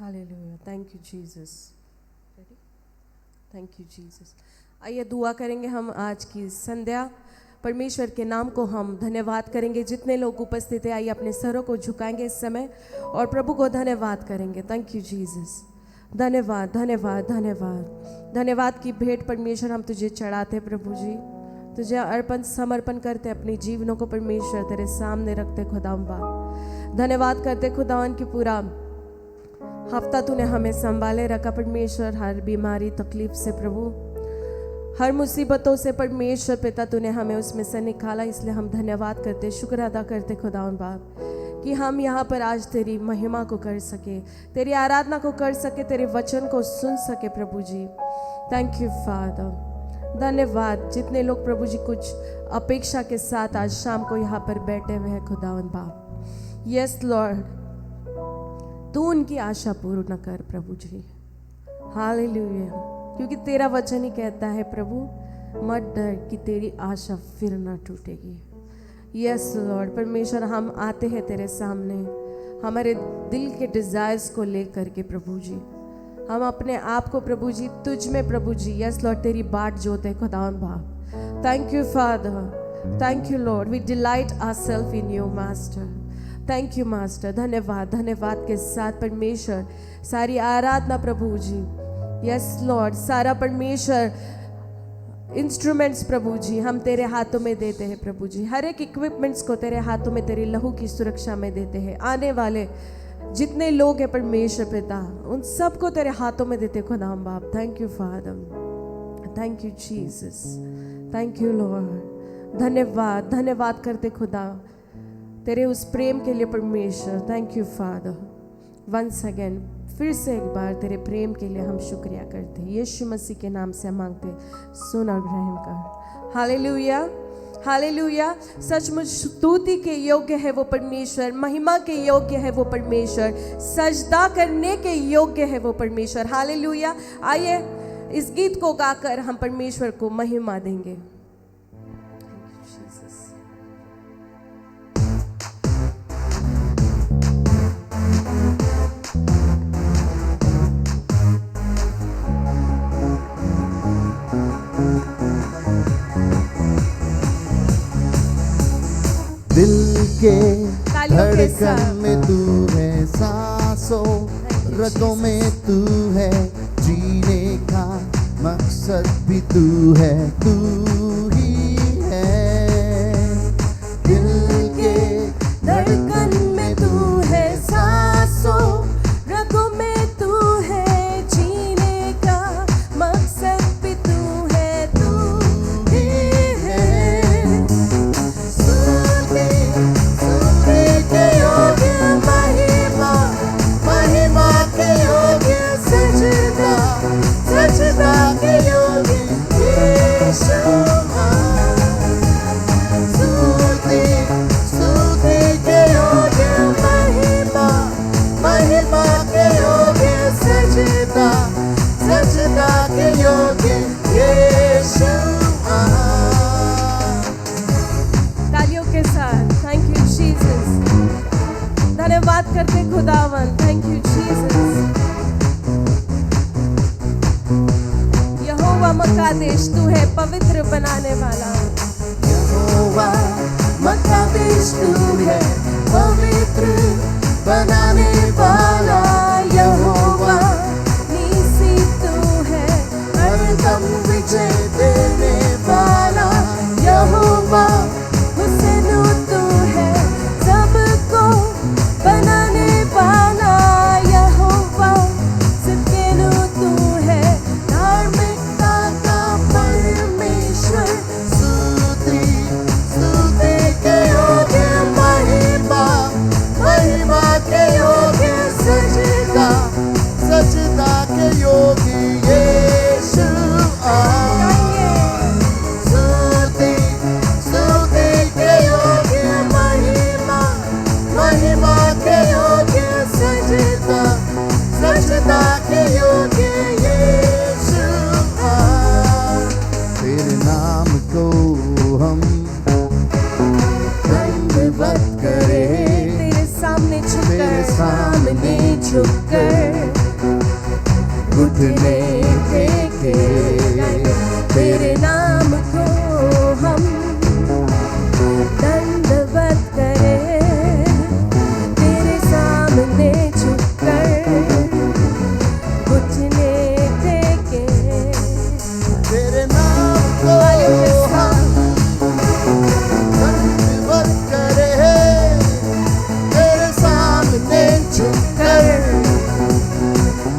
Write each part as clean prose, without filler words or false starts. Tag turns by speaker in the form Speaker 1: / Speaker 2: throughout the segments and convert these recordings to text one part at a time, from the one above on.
Speaker 1: Hallelujah, thank you Jesus. Thank you Jesus. आइए दुआ करेंगे हम आज की संध्या। परमेश्वर के नाम को हम धन्यवाद करेंगे। जितने लोग उपस्थित हैं आइए अपने सरों को झुकाएंगे इस समय और प्रभु को धन्यवाद करेंगे। Thank you Jesus. धन्यवाद धन्यवाद धन्यवाद धन्यवाद की भेंट परमेश्वर हम तुझे चढ़ाते प्रभु जी, तुझे अर्पण समर्पण करते अपने जीवनों को परमेश्वर तेरे सामने रखते खुदावंबा। धन्यवाद करते खुदावन की पूरा हफ्ता तूने हमें संभाले रखा परमेश्वर, हर बीमारी तकलीफ से प्रभु, हर मुसीबतों से परमेश्वर पिता तूने हमें उसमें से निकाला। इसलिए हम धन्यवाद करते, शुक्र अदा करते खुदावन बाप कि हम यहाँ पर आज तेरी महिमा को कर सके, तेरी आराधना को कर सके, तेरे वचन को सुन सके प्रभु जी। Thank you father. धन्यवाद। जितने लोग प्रभु जी कुछ अपेक्षा के साथ आज शाम को यहाँ पर बैठे हुए हैं खुदावन बाप, यस लॉर्ड, तू उनकी आशा पूर्ण कर प्रभु जी। हालेलुया, क्योंकि तेरा वचन ही कहता है प्रभु मत डर कि तेरी आशा फिर ना टूटेगी। यस लॉर्ड परमेश्वर, हम आते हैं तेरे सामने हमारे दिल के डिजायर्स को लेकर के प्रभु जी। हम अपने आप को प्रभु जी तुझ में प्रभु जी, यस लॉर्ड, तेरी बाट जोते खुदावन बाप। Thank you father, thank you lord, we delight ourselves in you master. Thank you master. धन्यवाद धन्यवाद के साथ परमेश्वर सारी आराधना प्रभु जी, यस लॉर्ड, सारा परमेश्वर इंस्ट्रूमेंट्स प्रभु जी हम तेरे हाथों में देते हैं प्रभु जी। हर एक इक्विपमेंट्स को तेरे हाथों में तेरे लहू की सुरक्षा में देते हैं। आने वाले जितने लोग हैं परमेश्वर पिता उन सबको तेरे हाथों में देते खुदा बाप। Thank you father, thank you Jesus, thank you Lord. धन्यवाद धन्यवाद करते खुदा तेरे उस प्रेम के लिए परमेश्वर। Thank you father. Once again फिर से एक बार तेरे प्रेम के लिए हम शुक्रिया करते हैं। यीशु मसीह के नाम से मांगते, सुन और ग्रहण कर। Hallelujah hallelujah. सचमुच स्तुति के योग्य है वो परमेश्वर, महिमा के योग्य है वो परमेश्वर, सजदा करने के योग्य है वो परमेश्वर। हालेलुया। आइए इस गीत को गाकर हम परमेश्वर को महिमा देंगे।
Speaker 2: दिल के धड़कन में तू है, सांसों रगों में तू है, जीने का मकसद भी तू है, तू ही है। दिल के धड़कन में तू है, सांसों रगों में तू है, जीने का मकसद भी तू है, तू ही है। सजदा के योग्य यीशु, स्तुति के योग्य महिमा, महिमा के योग्य सजदा, सजदा के योग्य यीशु।
Speaker 1: तालियों के साथ थैंक यू जीसस। धन्यवाद करते खुदावन। Thank you Jesus. यहोवा मकादेश तू है पवित्र बनाने वाला।
Speaker 2: यहोवा मकादेश तू है पवित्र बनाने वाला। यहोवा
Speaker 1: नीसी तू है
Speaker 2: हरदम विजय देने वाला। यहोवा
Speaker 1: हुस्न तू है सबको बनाने वाला। यहोवा सिद्कीनु तू है
Speaker 2: धार्मिकता का परमेश्वर। स्तुति के योग्य महिमा, महिमा तेरे सामने झुककर घुटने टेके
Speaker 1: तेरे नाम को हम दंडवत करें, तेरे सामने झुककर घुटने टेके
Speaker 2: तेरे नाम को हम दंडवत करें, तेरे सामने झुककर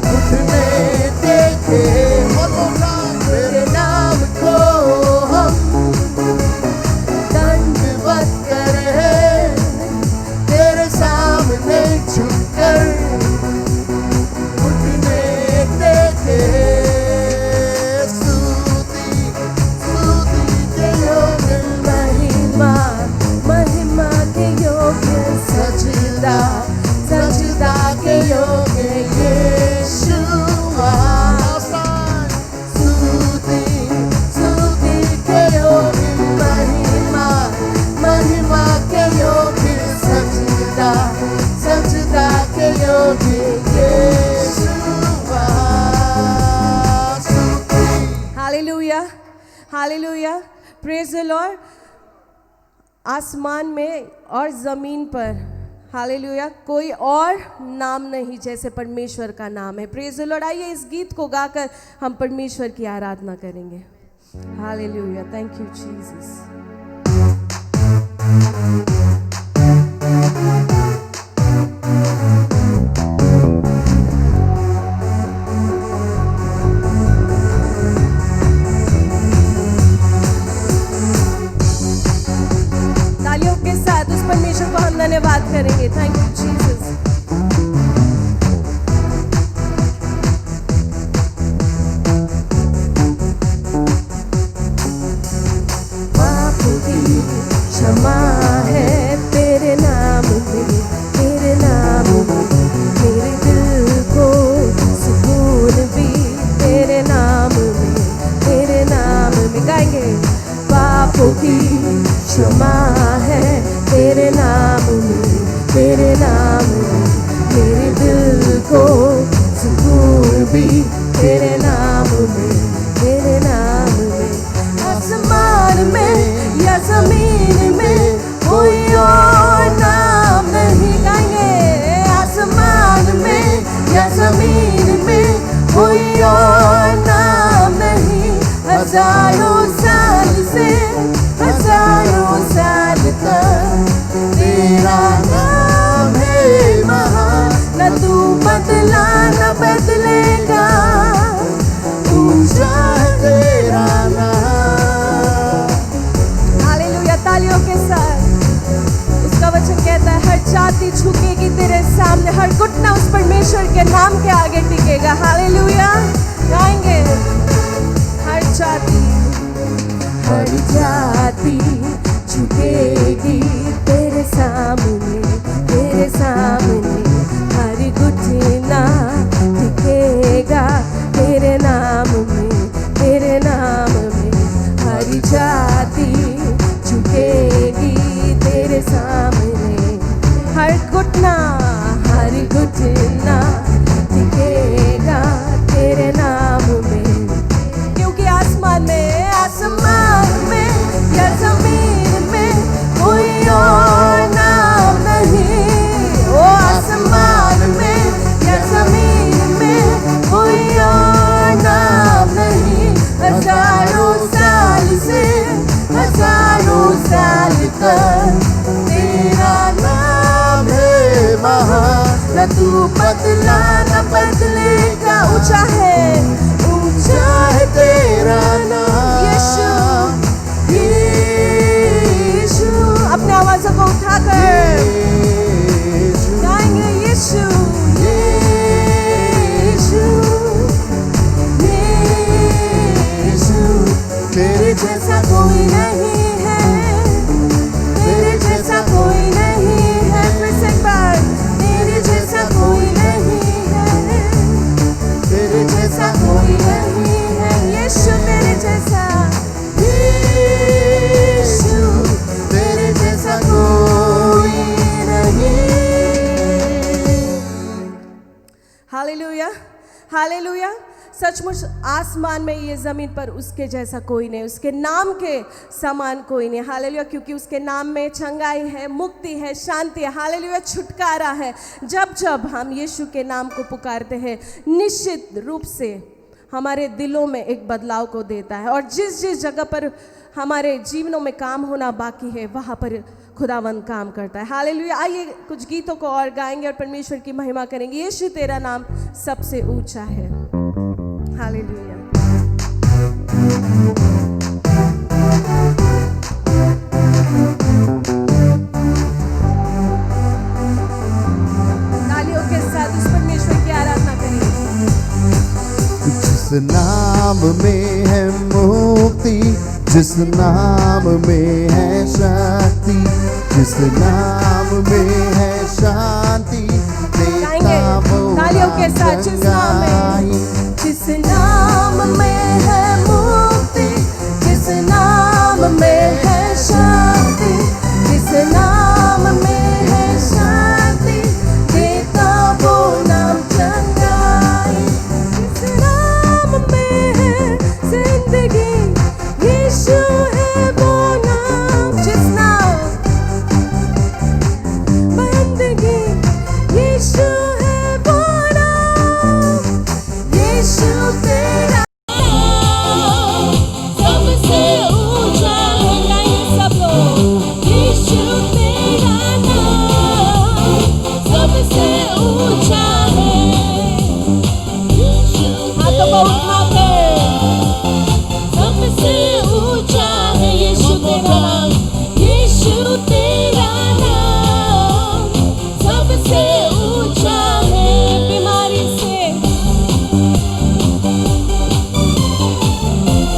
Speaker 2: घुटने टेके तेरे नाम को हम दंडवत करें, तेरे सामने झुककर घुटने टेके स्तुति स्तुति के योग्य
Speaker 1: महिमा महिमा के योग्य
Speaker 2: सजदा सजदा के योग्य यीशुआ स्तुति स्तुति के योग्य महिमा महिमा के योग्य सजदा सजदा के योग्य यीशुआ स्तुति
Speaker 1: hallelujah hallelujah praise the Lord. आसमान में और ज़मीन पर हालेलुया कोई और नाम नहीं जैसे परमेश्वर का नाम है। Praise the Lord. आइए इस गीत को गाकर हम परमेश्वर की आराधना करेंगे। Hallelujah, thank you Jesus. तालियों के साथ उस परमेश्वर को हम धन्यवाद करेंगे। Thank you Jesus.
Speaker 2: पाप की क्षमा है तेरे नाम में, तेरे नाम में मेरे दिल को सुकून भी तेरे नाम में, तेरे नाम में गाएंगे। पापों की क्षमा है तेरे नाम में, तेरे नाम में मेरे दिल को सुकून भी तेरे नाम में, तेरे नाम में। आसमान में या जमीन में कोई और नाम नहीं गाएंगे। आसमान में या जमीन में कोई और नाम नहीं। हजारों साल से हजारों साल तक तेरा नाम है महान, न तू बदला न बदलेगा, ऊंचा है तेरा नाम।
Speaker 1: हालेलुया, तालियों के साथ उसका वचन कहता है हर जाति झुकेगी तेरे सामने, हर घुटना उस परमेश्वर के नाम के आगे टिकेगा। हालेलुया गाएंगे। हर जाति
Speaker 2: हर जाति झुकेगी तेरे सामने, तेरे सामने हर घुटना टिकेगा तेरे नाम में, तेरे नाम में। हर जाति झुकेगी तेरे सामने, हर घुटना टिकेगा तेरे नाम में। क्योंकि आसमान में या जमीन में कोई और नाम नहीं। ओ आसमान में या जमीन में कोई और नाम नहीं। हजारों साल से हजारों साल तक तेरा नाम है महान, न तू बदला न बदलेगा। ऊंचा है तेरा नाम यीशु, यीशु।
Speaker 1: अपने आवाज़ों को उठाकर गाएंगे यीशु,
Speaker 2: यीशु, यीशु। तेरे जैसा कोई नहीं है, तेरे जैसा कोई नहीं है।
Speaker 1: फिर से एक बार
Speaker 2: तेरे जैसा कोई नहीं है, तेरे जैसा कोई नहीं है।
Speaker 1: यीशु तेरे जैसा,
Speaker 2: यीशु तेरे जैसा कोई
Speaker 1: हालेलुया, हालेलुया। सचमुच आसमान में ये ज़मीन पर उसके जैसा कोई नहीं, उसके नाम के समान कोई नहीं। हालेलुया, क्योंकि उसके नाम में चंगाई है, मुक्ति है, शांति है, हालेलुया, छुटकारा है। जब जब हम यीशु के नाम को पुकारते हैं, निश्चित रूप से हमारे दिलों में एक बदलाव को देता है। और जिस जिस जगह पर हमारे जीवनों में काम होना बाकी है, वहाँ पर खुदावंद काम करता है। हालेलुया। आइए कुछ गीतों को और गाएंगे और परमेश्वर की महिमा करेंगे। यीशु तेरा नाम सबसे ऊंचा है। हालेलुया। तालियों के साथ उस परमेश्वर की आराधना करेंगे।
Speaker 2: जिस नाम में है मुक्ति, जिस नाम में है शक्ति, जिस नाम में है शांति,
Speaker 1: गाएंगे तालियों के साथ। जिस नाम में है मुक्ति, जिस नाम में है शांति, जिस नाम में है शांति, देता वो नाम चंगाई। जिस नाम में है जिंदगी, यीशु है वो नाम। जिस नाम बंदगी, यीशु है वो नाम। यीशु तेरा सबसे ऊंचा है। गाइए सब लोग। यीशु तेरा नाम सबसे ऊंचा है। हाथों को उठाकर सबसे ऊंचा है यीशु तेरा नाम। यीशु तेरा नाम सबसे ऊंचा है। बीमारी से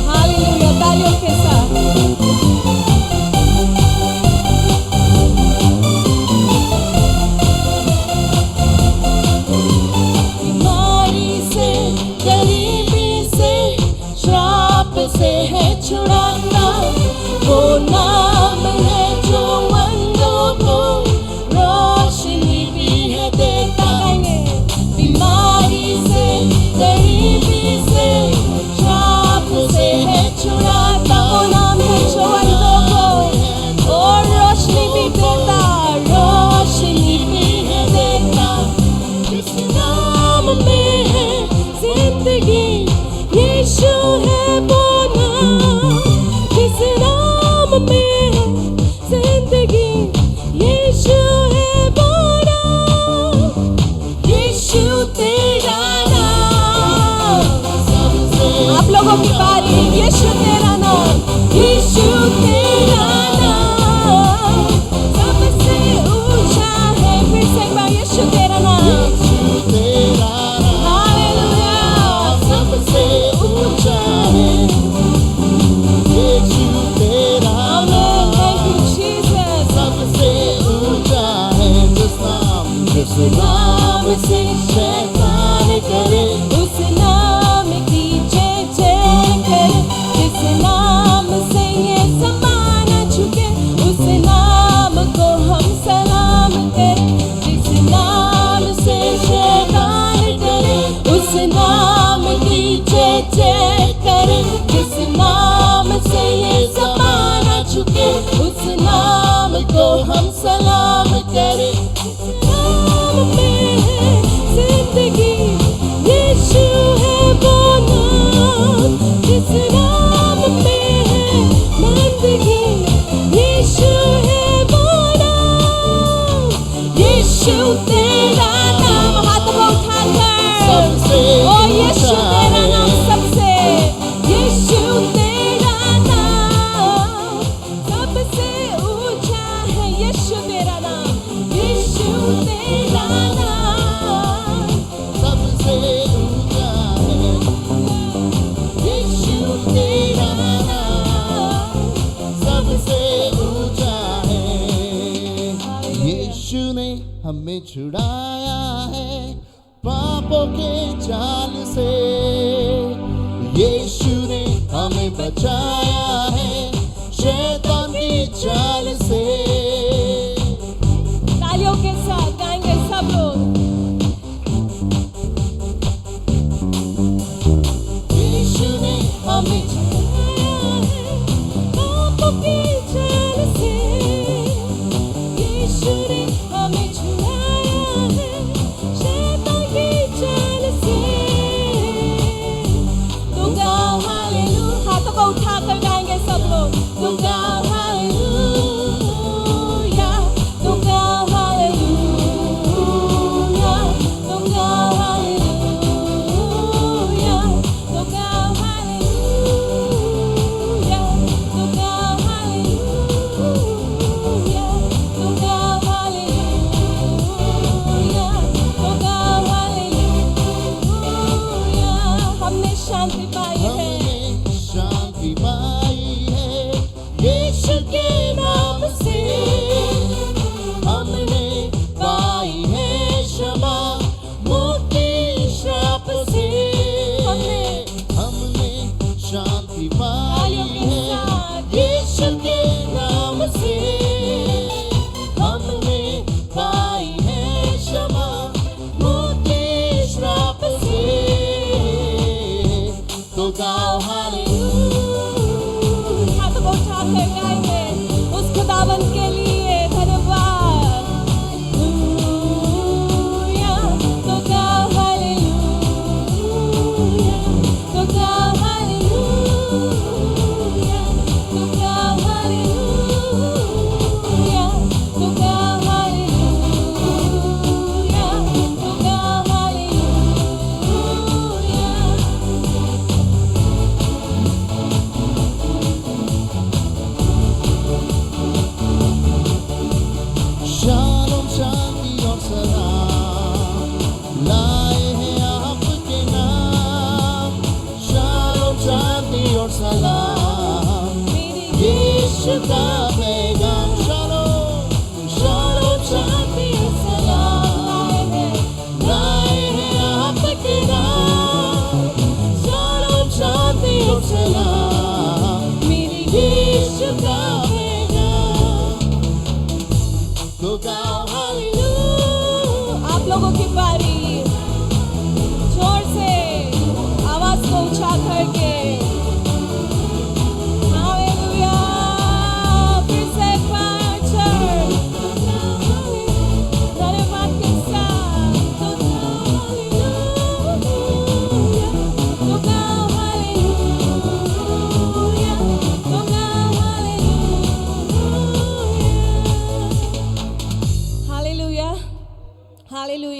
Speaker 1: हालेलुया, तालियों के साथ। बीमारी से, गरीबी से, श्राप से है छुड़ाता वो नाम है जो अंधों को रोशनी भी है देता। बीमारी से, गरीबी से, श्राप से है छुड़ाता वो नाम है जो अंधों को और रोशनी भी देता, रोशनी भी है देता। जिस नाम में है जिंदगी, यीशु है वो नाम। जिस नाम में है जिंदगी, यीशु है वो नाम। यीशु तेरा नाम। आप लोगों की बारी। यीशु तेरा नाम, यीशु तेरा नाम सबसे ऊंचा है। फिर से एक बार, यीशु तेरा नाम। हालेलुया,
Speaker 2: सबसे ऊंचा है। यीशु तेरा
Speaker 1: आमीन। Thank you Jesus.
Speaker 2: सबसे ऊंचा है। जिस नाम से शैतान करे,
Speaker 1: उस नाम की जय जय करे। जिस नाम से ये ज़माना झुके, उस नाम को हम सलाम करें। जिस नाम से शैतान डरे, उस नाम की जय जय करे। जिस नाम से ये ज़माना झुके, उस नाम को हम सलाम करें। जिस नाम में है जिंदगी, यीशु है वो नाम। जिस नाम में है बंदगी, यीशु है वो नाम। यीशु तेरा नाम। हाथ को उठाकर ओ यीशु तेरा नाम सबसे। यीशु तेरा नाम सबसे ऊंचा है। यीशु तेरा नाम, यीशु तेरा नाम
Speaker 2: सबसे ऊंचा है।
Speaker 1: यीशु तेरा नाम
Speaker 2: सबसे ऊंचा है। यीशु ने हमें छुड़ाया है पापों के जाल से। यीशु ने हमें बचाया है शैतान की चाल से।
Speaker 1: तालियों के साथ गाएंगे सब लोग।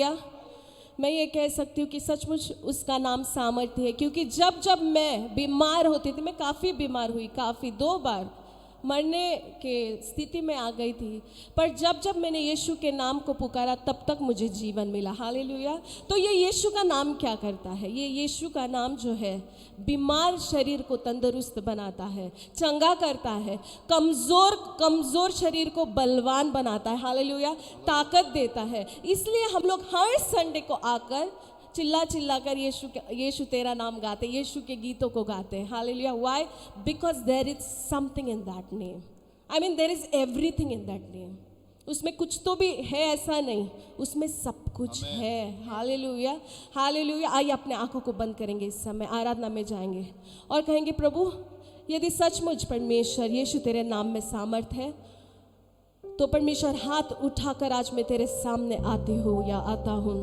Speaker 1: हालेलुया। मैं ये कह सकती हूँ कि सचमुच उसका नाम सामर्थ्य है, क्योंकि जब जब मैं बीमार होती थी, मैं काफ़ी बीमार हुई, काफ़ी 2 बार मरने के स्थिति में आ गई थी, पर जब जब मैंने यीशु के नाम को पुकारा तब तक मुझे जीवन मिला। हालेलुया। तो ये यीशु का नाम क्या करता है? ये यीशु का नाम जो है बीमार शरीर को तंदुरुस्त बनाता है, चंगा करता है, कमज़ोर शरीर को बलवान बनाता है। हालेलुया। ताकत देता है। इसलिए हम लोग हर संडे को आकर चिल्ला चिल्ला कर यीशु तेरा नाम गाते, यीशु के गीतों को गाते हैं। Hallelujah. Why? Because there is something in that name. I mean there is everything in that name. उसमें कुछ तो भी है ऐसा नहीं, उसमें सब कुछ है। हालेलुया। हालेलुया। आइए अपने आंखों को बंद करेंगे, इस समय आराधना में जाएंगे और कहेंगे, प्रभु यदि सचमुच परमेश्वर यीशु तेरे नाम में सामर्थ है, तो परमेश्वर हाथ उठाकर आज मैं तेरे सामने आती हूँ या आता हूँ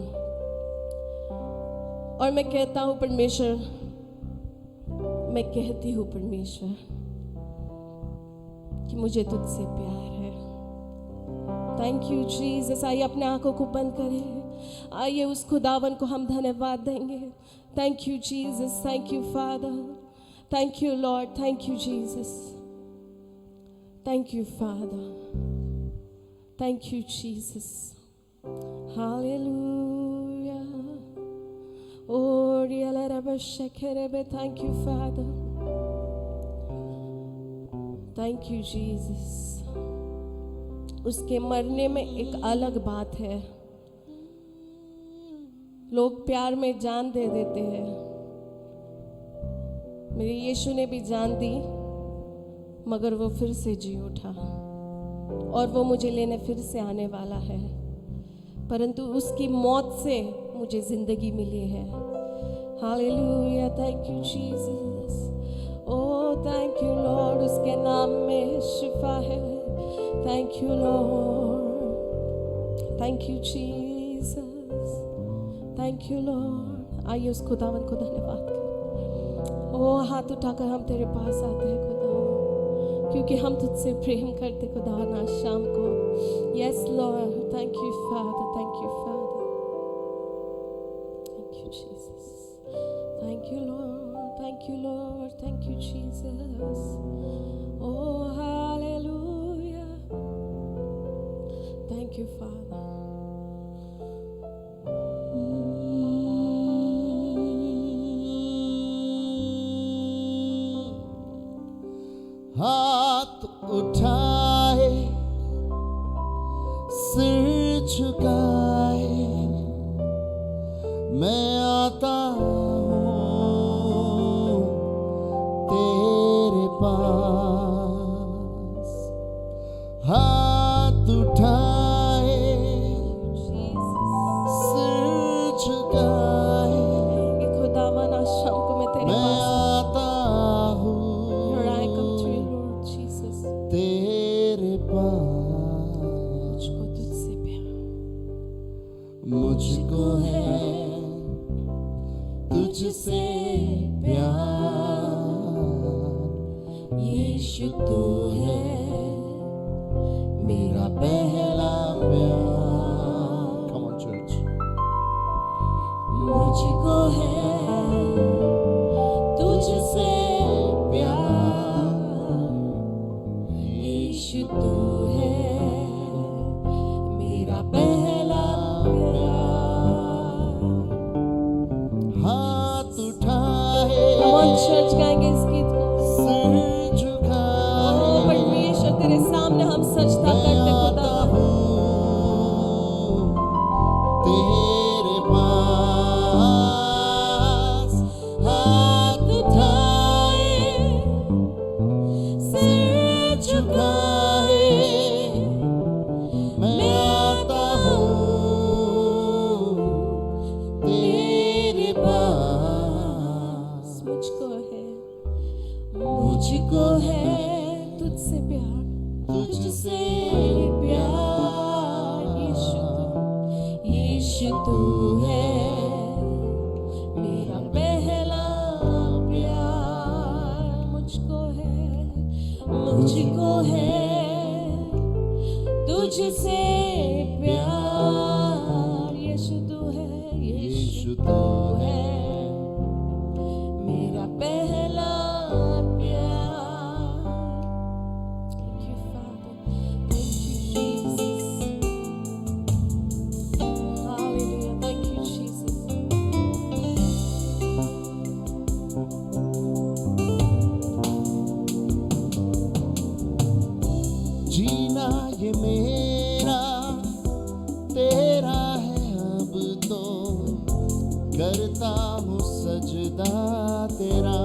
Speaker 1: और मैं कहता हूँ परमेश्वर, मैं कहती हूँ परमेश्वर कि मुझे तुझसे प्यार है। Thank you Jesus. आइए अपने आंखों को बंद करें, आइए उस खुदावन को हम धन्यवाद देंगे। Thank you Jesus, thank you father, thank you Lord, thank you Jesus, thank you father, thank you Jesus. Hallelujah. Oh, thank you, Father. Thank you, Jesus. उसके मरने में एक अलग बात है। लोग प्यार में जान दे देते हैं। मेरे यीशु ने भी जान दी, मगर वो फिर से जी उठा और वो मुझे लेने फिर से आने वाला है। परंतु उसकी मौत से मुझे जिंदगी मिली है। Hallelujah. Thank you Jesus. Oh thank you Lord. उसके नाम में शिफा है। Thank you Lord, thank you Jesus, thank you Lord. आइए उस खुदावन को धन्यवाद करें। ओह हाथ उठाकर हम तेरे पास आते हैं खुदावन, क्योंकि हम तुझसे प्रेम करते खुदावन आज शाम को। Yes Lord. Thank you father, thank you father, thank you Jesus, thank you Lord, thank you Lord, thank you Jesus. Oh hallelujah. Thank you father.
Speaker 2: हाथ उठाए, सिर झुकाए, मैं आता हूँ तेरे पास। हाथ उठाए, सिर झुकाए,
Speaker 1: खुदावन आज शाम को मैं तेरे
Speaker 2: मैं
Speaker 1: पास
Speaker 2: आता हूँ
Speaker 1: Here I come to you, Lord Jesus.
Speaker 2: तेरे पास।
Speaker 1: मुझको तुझसे प्यार,
Speaker 2: मुझको है तुझसे प्यार, यीशु तू है मेरा पहला प्यार। Come on, church. मुझको है तुझसे प्यार, यीशु तू है मेरा पहला प्यार। हाथ उठाए,
Speaker 1: Come on, church, गाएंगे इस गीत को।
Speaker 2: सिर झुकाए,
Speaker 1: ओ परमेश्वर तेरे सामने हम सजदा करते खुदा।
Speaker 2: तेरे पास। हाथ उठाए, सिर झुकाए, मैं आता हूँ तेरे पास।
Speaker 1: मुझको है तुझसे प्यार,
Speaker 2: तुझसे प्यार,
Speaker 1: यीशु तू है मेरा पहला प्यार। मुझको है तुझसे प्यार, यीशु तू
Speaker 2: यीशु तू है
Speaker 1: मेरा पहला प्यार। Thank you, Father. Thank you, Jesus. Hallelujah. Thank you, Jesus.
Speaker 2: जीना ये मेरा तेरा है अब तो, करता हूँ सजदा तेरा।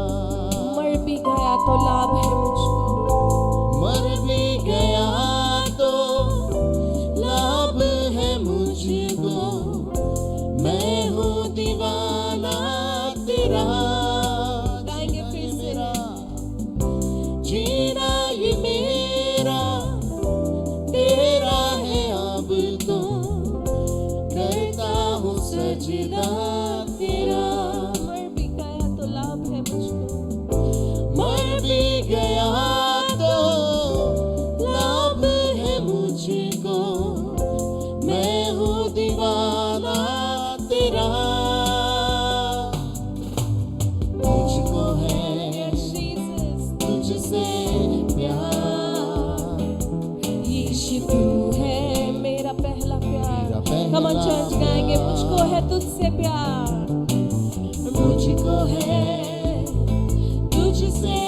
Speaker 1: मर भी गया तो लाभ है मुझको,
Speaker 2: मर भी गया तो लाभ है मुझको, मैं हूँ दीवाना तेरा।
Speaker 1: गाएंगे फिर से।
Speaker 2: मेरा जीना ये मेरा तेरा है अब तो, करता हूँ सजदा तेरा।
Speaker 1: मर भी गया तो लाभ है मुझको,
Speaker 2: मर भी गया तो लाभ है मुझको, मैं हूँ दीवाना तेरा। मुझको है
Speaker 1: Jesus.
Speaker 2: तुझसे प्यार,
Speaker 1: यीशु तू है मेरा पहला प्यार।
Speaker 2: मेरा पहला
Speaker 1: Come on church, गाएंगे मुझको है तुझसे प्यार, मुझको है तुझसे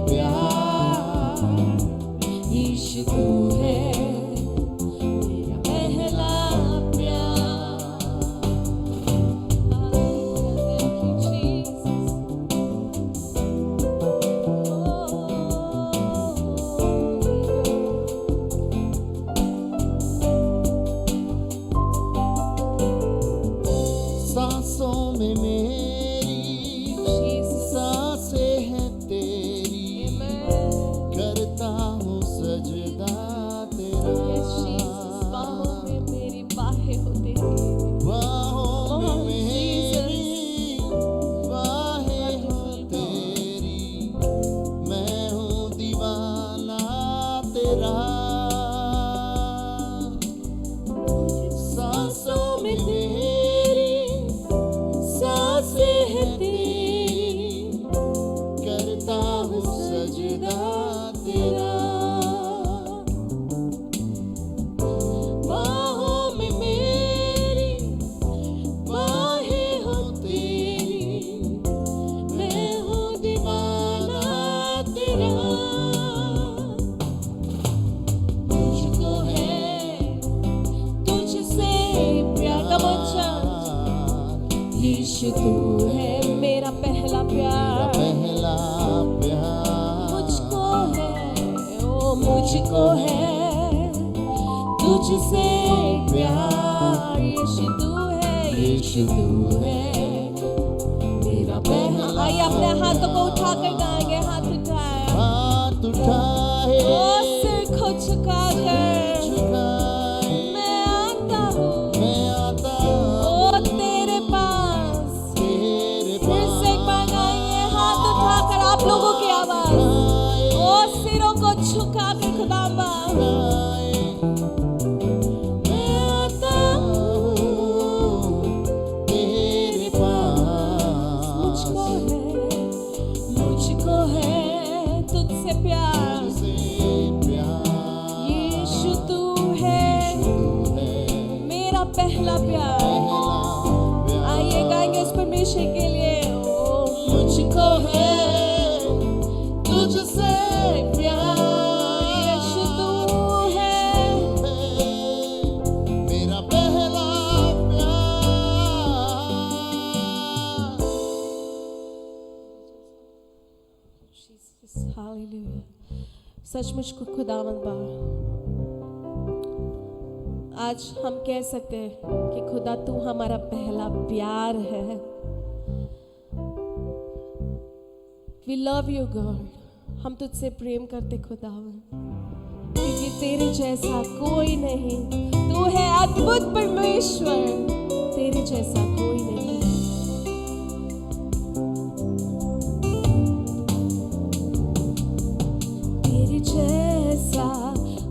Speaker 1: प्यार। यीशु तू है मेरा पहला प्यार। Hallelujah, thank you, Jesus.
Speaker 2: सांसों में मेरी
Speaker 1: Jesus.
Speaker 2: सांसें हैं तेरी,
Speaker 1: Amen.
Speaker 2: करता हूँ सजदा तेरा।
Speaker 1: Yes, Jesus. बाहों में मेरी बाहें हो तेरी,
Speaker 2: बाहों में
Speaker 1: Oh,
Speaker 2: मेरी बाहें हो
Speaker 1: Wonderful God.
Speaker 2: तेरी, मैं हूँ दीवाना तेरा। सांसों में मेरी सांसें हैं तेरी, करता हूँ सजदा तेरा। बाहों में मेरी बाहें हो तेरी, मैं हूँ दीवाना तेरा। मुझको है
Speaker 1: तुझसे प्यार। Come on church. यीशु तू है मेरा पहला प्यार,
Speaker 2: पहला प्यार।
Speaker 1: मुझको है ओ मुझको है तुझसे प्यार। यीशु तू है, यीशु तू है मेरा पहला। आइए अपने हाथों को उठाकर गाएंगे, हाथ उठाए
Speaker 2: हाथ उठाए
Speaker 1: ओ सिर को झुकाकर
Speaker 2: झुकाए,
Speaker 1: मैं आता हूँ
Speaker 2: मैं आता
Speaker 1: ओ तेरे पास।
Speaker 2: तेरे
Speaker 1: फिर से एक बार गाएंगे हाथ उठाकर, आप लोगों की आवाज ओ सिरों को झुकाकर खुदाबा
Speaker 2: पाए। मैं आता हूँ तेरे पास,
Speaker 1: मुझको है तुझसे प्यार।
Speaker 2: तुझसे प्यार।
Speaker 1: यीशु तू है
Speaker 2: तू है
Speaker 1: मेरा पहला प्यार।
Speaker 2: पहला प्यार।
Speaker 1: आइए गाएंगे उस परमेश्वर के लिए ओ मुझको है तुझसे प्यार। यीशु तू है
Speaker 2: मेरा पहला प्यार।
Speaker 1: हालेलुया। सचमुच को खुदावंद बा, आज हम कह सकते हैं कि खुदा तू हमारा पहला प्यार है। वी लव यू गॉड, हम तुझसे प्रेम करते खुदावंद, क्योंकि तेरे जैसा कोई नहीं। तू है अद्भुत परमेश्वर, तेरे जैसा कोई नहीं। तेरे जैसा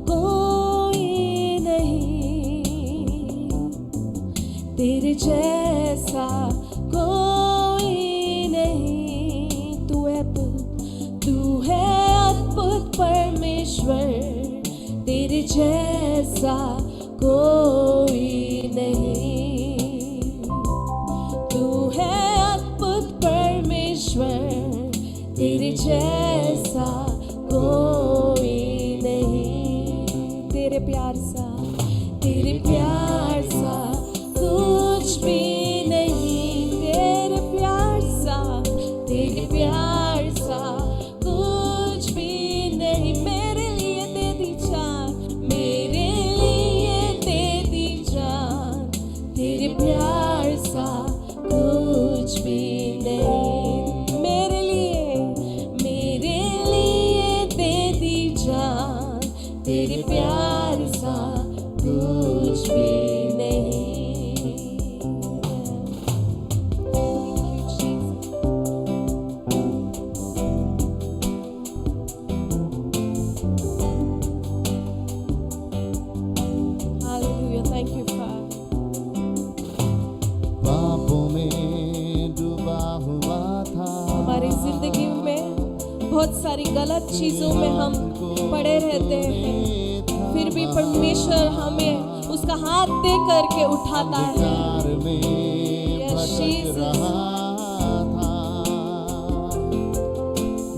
Speaker 1: कोई नहीं, तेरे जैसा जैसा कोई नहीं। तू है अद्भुत परमेश्वर, तेरे जैसा कोई नहीं। तू है अद्भुत परमेश्वर, तेरे जैसा कोई नहीं। तेरे प्यार सा कुछ भी नहीं। तेरे प्यार सा कुछ भी नहीं। मेरे लिए दे दी जान, मेरे लिए दे दी जान। तेरे प्यार सा कुछ भी नहीं। मेरे लिए दे दी जान। तेरे प्यार सा कुछ भी नहीं। Hallelujah, thank you, Father.
Speaker 2: पापों में डूबा हुआ था,
Speaker 1: हमारी जिंदगी में बहुत सारी गलत चीजों में हम पड़े रहते हैं, फिर भी परमेश्वर हमें उसका हाथ दे करके उठाता है।
Speaker 2: प्यार में
Speaker 1: Yes, Jesus.
Speaker 2: रहा था,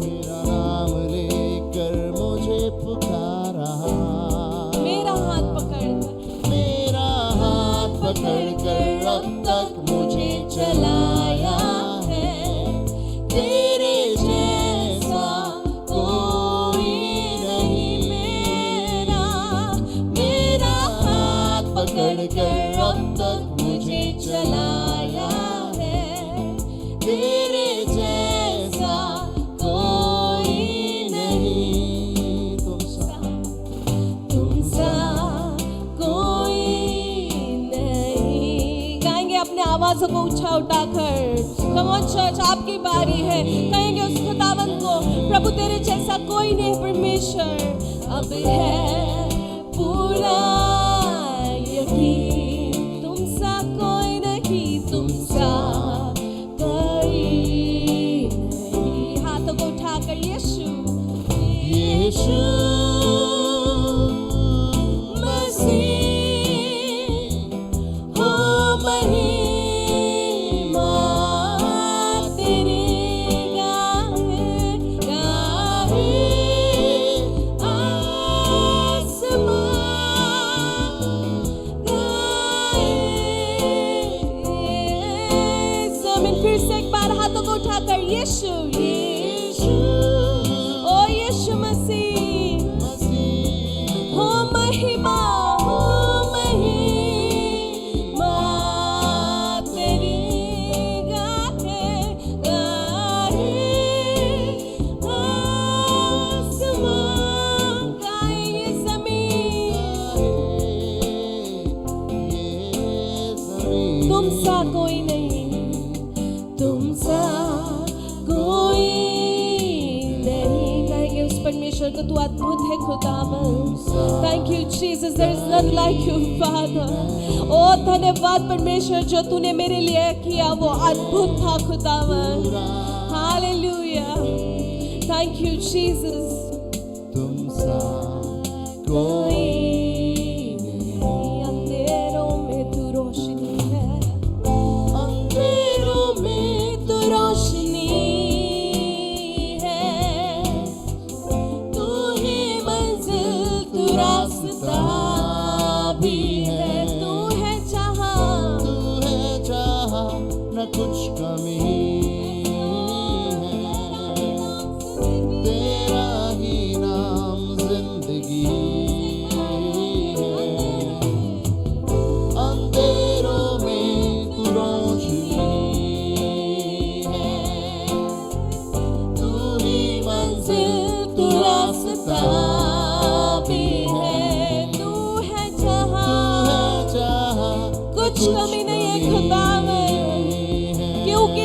Speaker 2: मेरा नाम लेकर मुझे पुकारा,
Speaker 1: मेरा हाथ पकड़कर
Speaker 2: अब तक मुझे चलाया है। तेरे जैसा कोई नहीं। मेरा हाथ पकड़कर अब तक मुझे चलाया है। तेरे जैसा कोई नहीं। तुम सा कोई नहीं। गाएंगे अपने आवाज़ों को ऊंचा उठाकर। कम ऑन चर्च, आपकी बारी है। कहेंगे उस खुदावंद को, प्रभु तेरे जैसा कोई नहीं परमेश्वर। अब है पूरा यकीन, तुम सा कोई नहीं, तुम सा कोई नहीं। हाथों को उठाकर यीशु मसीह हो महिमा तेरी गाहे आसमां गाए ज़मीन। फिर से एक बार हाथों को उठाकर यीशु ओ यीशु मसीह हो महिमा तेरी गाहे आसमां गाए ये ज़मीन। तुम सा कोई नहीं, तुम सा कोई नहीं। कहेंगे उस परमेश्वर को, तू अद्भुत है खुदावन। Thank you Jesus, there is none like you father. ओ धन्यवाद परमेश्वर, जो तूने मेरे लिए किया वो अद्भुत था खुदावन। Hallelujah, thank you Jesus. तुम सा कोई
Speaker 1: अंधेरों में तू रोशनी है, अंधेरों में तू रोशनी है। तू ही मंजिल, तू रास्ता भी है। तू है जहाँ
Speaker 2: न कुछ कमी है। तेरा ही नाम जिंदगी है। अंधेरों में तू रोशनी है। तू ही मंजिल, तू रास्ता
Speaker 1: भी है। तू है जहाँ
Speaker 2: जहाँ
Speaker 1: कुछ कमी नहीं है खुदावन, क्योंकि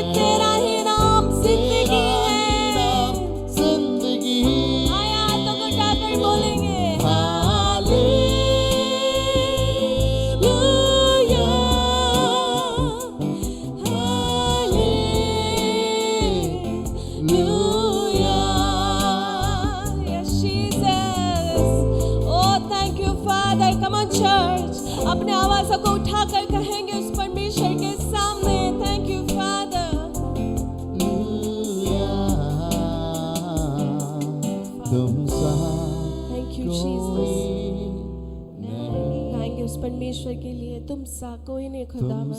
Speaker 2: सा कोई नहीं खुदावन।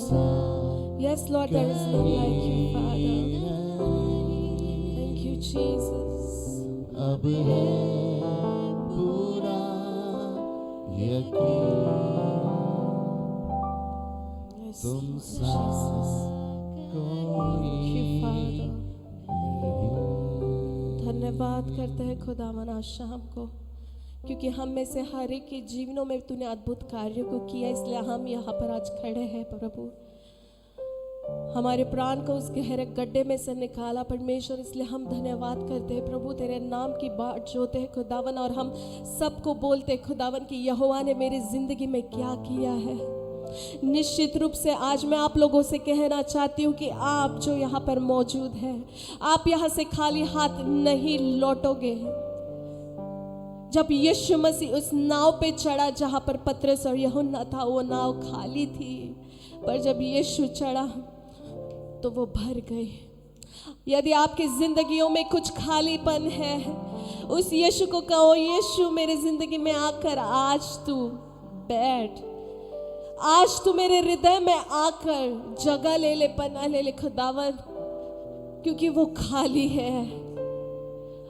Speaker 2: Yes Lord, there is none like you, Father. Thank you, Jesus.
Speaker 3: अब है पूरा यकीन
Speaker 2: Yes,
Speaker 3: तुम
Speaker 2: Lord
Speaker 3: सा
Speaker 2: Jesus. Thank you,
Speaker 3: कोई
Speaker 2: Father.
Speaker 3: नहीं।
Speaker 2: धन्यवाद करते हैं खुदावन आज शाम को, क्योंकि हम में से हर एक के जीवनों में तूने अद्भुत कार्यों को किया, इसलिए हम यहाँ पर आज खड़े हैं प्रभु। हमारे प्राण को उस गहरे गड्ढे में से निकाला परमेश्वर, इसलिए हम धन्यवाद करते हैं प्रभु। तेरे नाम की बाट जोते हैं खुदावन, और हम सबको बोलते हैं खुदावन कि यहोवा ने मेरी जिंदगी में क्या किया है। निश्चित रूप से आज मैं आप लोगों से कहना चाहती हूँ कि आप जो यहाँ पर मौजूद हैं, आप यहाँ से खाली हाथ नहीं लौटोगे। जब यीशु मसीह उस नाव पे चढ़ा जहाँ पर पतरस और यूहन्ना था, वो नाव खाली थी, पर जब यीशु चढ़ा तो वो भर गई। यदि आपकी जिंदगियों में कुछ खालीपन है, उस यीशु को कहो, यीशु मेरी जिंदगी में आकर आज तू बैठ, आज तू मेरे हृदय में आकर जगह ले ले, पना ले ले खुदावन, क्योंकि वो खाली है।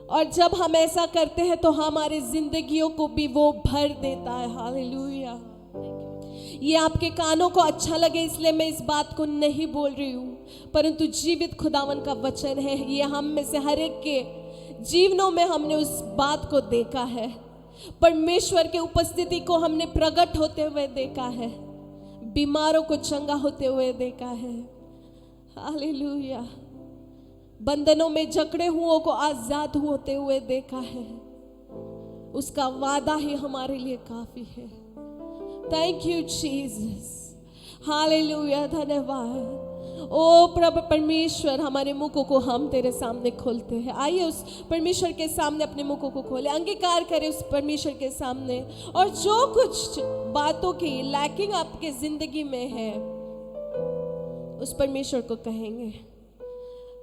Speaker 2: और जब हम ऐसा करते हैं तो हमारी जिंदगियों को भी वो भर देता है। हालेलुया। ये आपके कानों को अच्छा लगे इसलिए मैं इस बात को नहीं बोल रही हूँ, परंतु जीवित खुदावन का वचन है। ये हम में से हर एक के जीवनों में हमने उस बात को देखा है। परमेश्वर के उपस्थिति को हमने प्रकट होते हुए देखा है, बीमारों को चंगा होते हुए देखा है। हालेलुया। बंधनों में जकड़े हुओं को आजाद होते हुए देखा है। उसका वादा ही हमारे लिए काफी है। Thank you Jesus. हालेलुया। धन्यवाद। ओ प्रभु परमेश्वर, हमारे मुखों को हम तेरे सामने खोलते हैं। आइए उस परमेश्वर के सामने अपने मुखों को खोले, अंगीकार करें उस परमेश्वर के सामने, और जो कुछ बातों की लैकिंग आपके जिंदगी में है उस परमेश्वर को कहेंगे,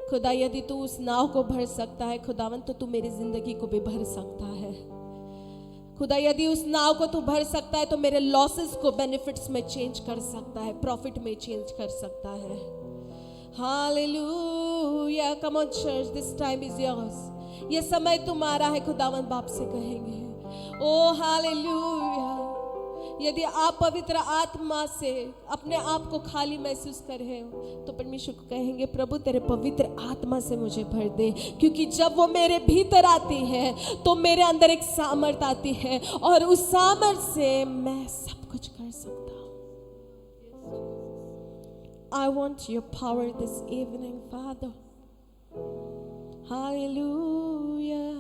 Speaker 2: खुदा यदि तू उस नाव को भर सकता है खुदावन, तो तू मेरी जिंदगी को भी भर सकता है। खुदा यदि उस नाव को तू भर सकता है तो मेरे लॉसेस को बेनिफिट्स में चेंज कर सकता है, प्रॉफिट में चेंज कर सकता है। Hallelujah. Come on church, this time is yours. ये समय तुम्हारा है, खुदावन बाप से कहेंगे। ओ हालेलुया। यदि आप पवित्र आत्मा से अपने आप को खाली महसूस कर रहे हो तो परमेश्वर को कहेंगे, प्रभु तेरे पवित्र आत्मा से मुझे भर दे, क्योंकि जब वो मेरे भीतर आती है तो मेरे अंदर एक सामर्थ आती है, और उस सामर्थ से मैं सब कुछ कर सकता हूँ। I want your power this evening, Father. Hallelujah.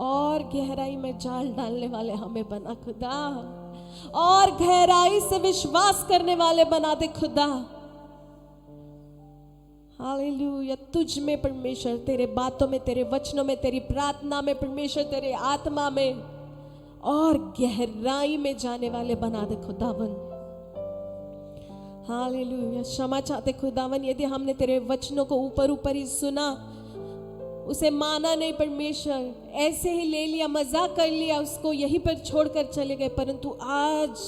Speaker 2: और गहराई में जाल डालने वाले हमें बना खुदा, और गहराई से विश्वास करने वाले बना दे खुदा। हालेलुया। तुझ में परमेश्वर, तेरे बातों में, तेरे वचनों में, तेरी प्रार्थना में परमेश्वर, तेरे आत्मा में और गहराई में जाने वाले बना दे खुदावन। हालेलुया। क्षमा चाहते खुदावन यदि हमने तेरे वचनों को ऊपर ऊपर ही सुना, उसे माना नहीं परमेश्वर, ऐसे ही ले लिया, मजाक कर लिया, उसको यहीं पर छोड़कर चले गए, परंतु आज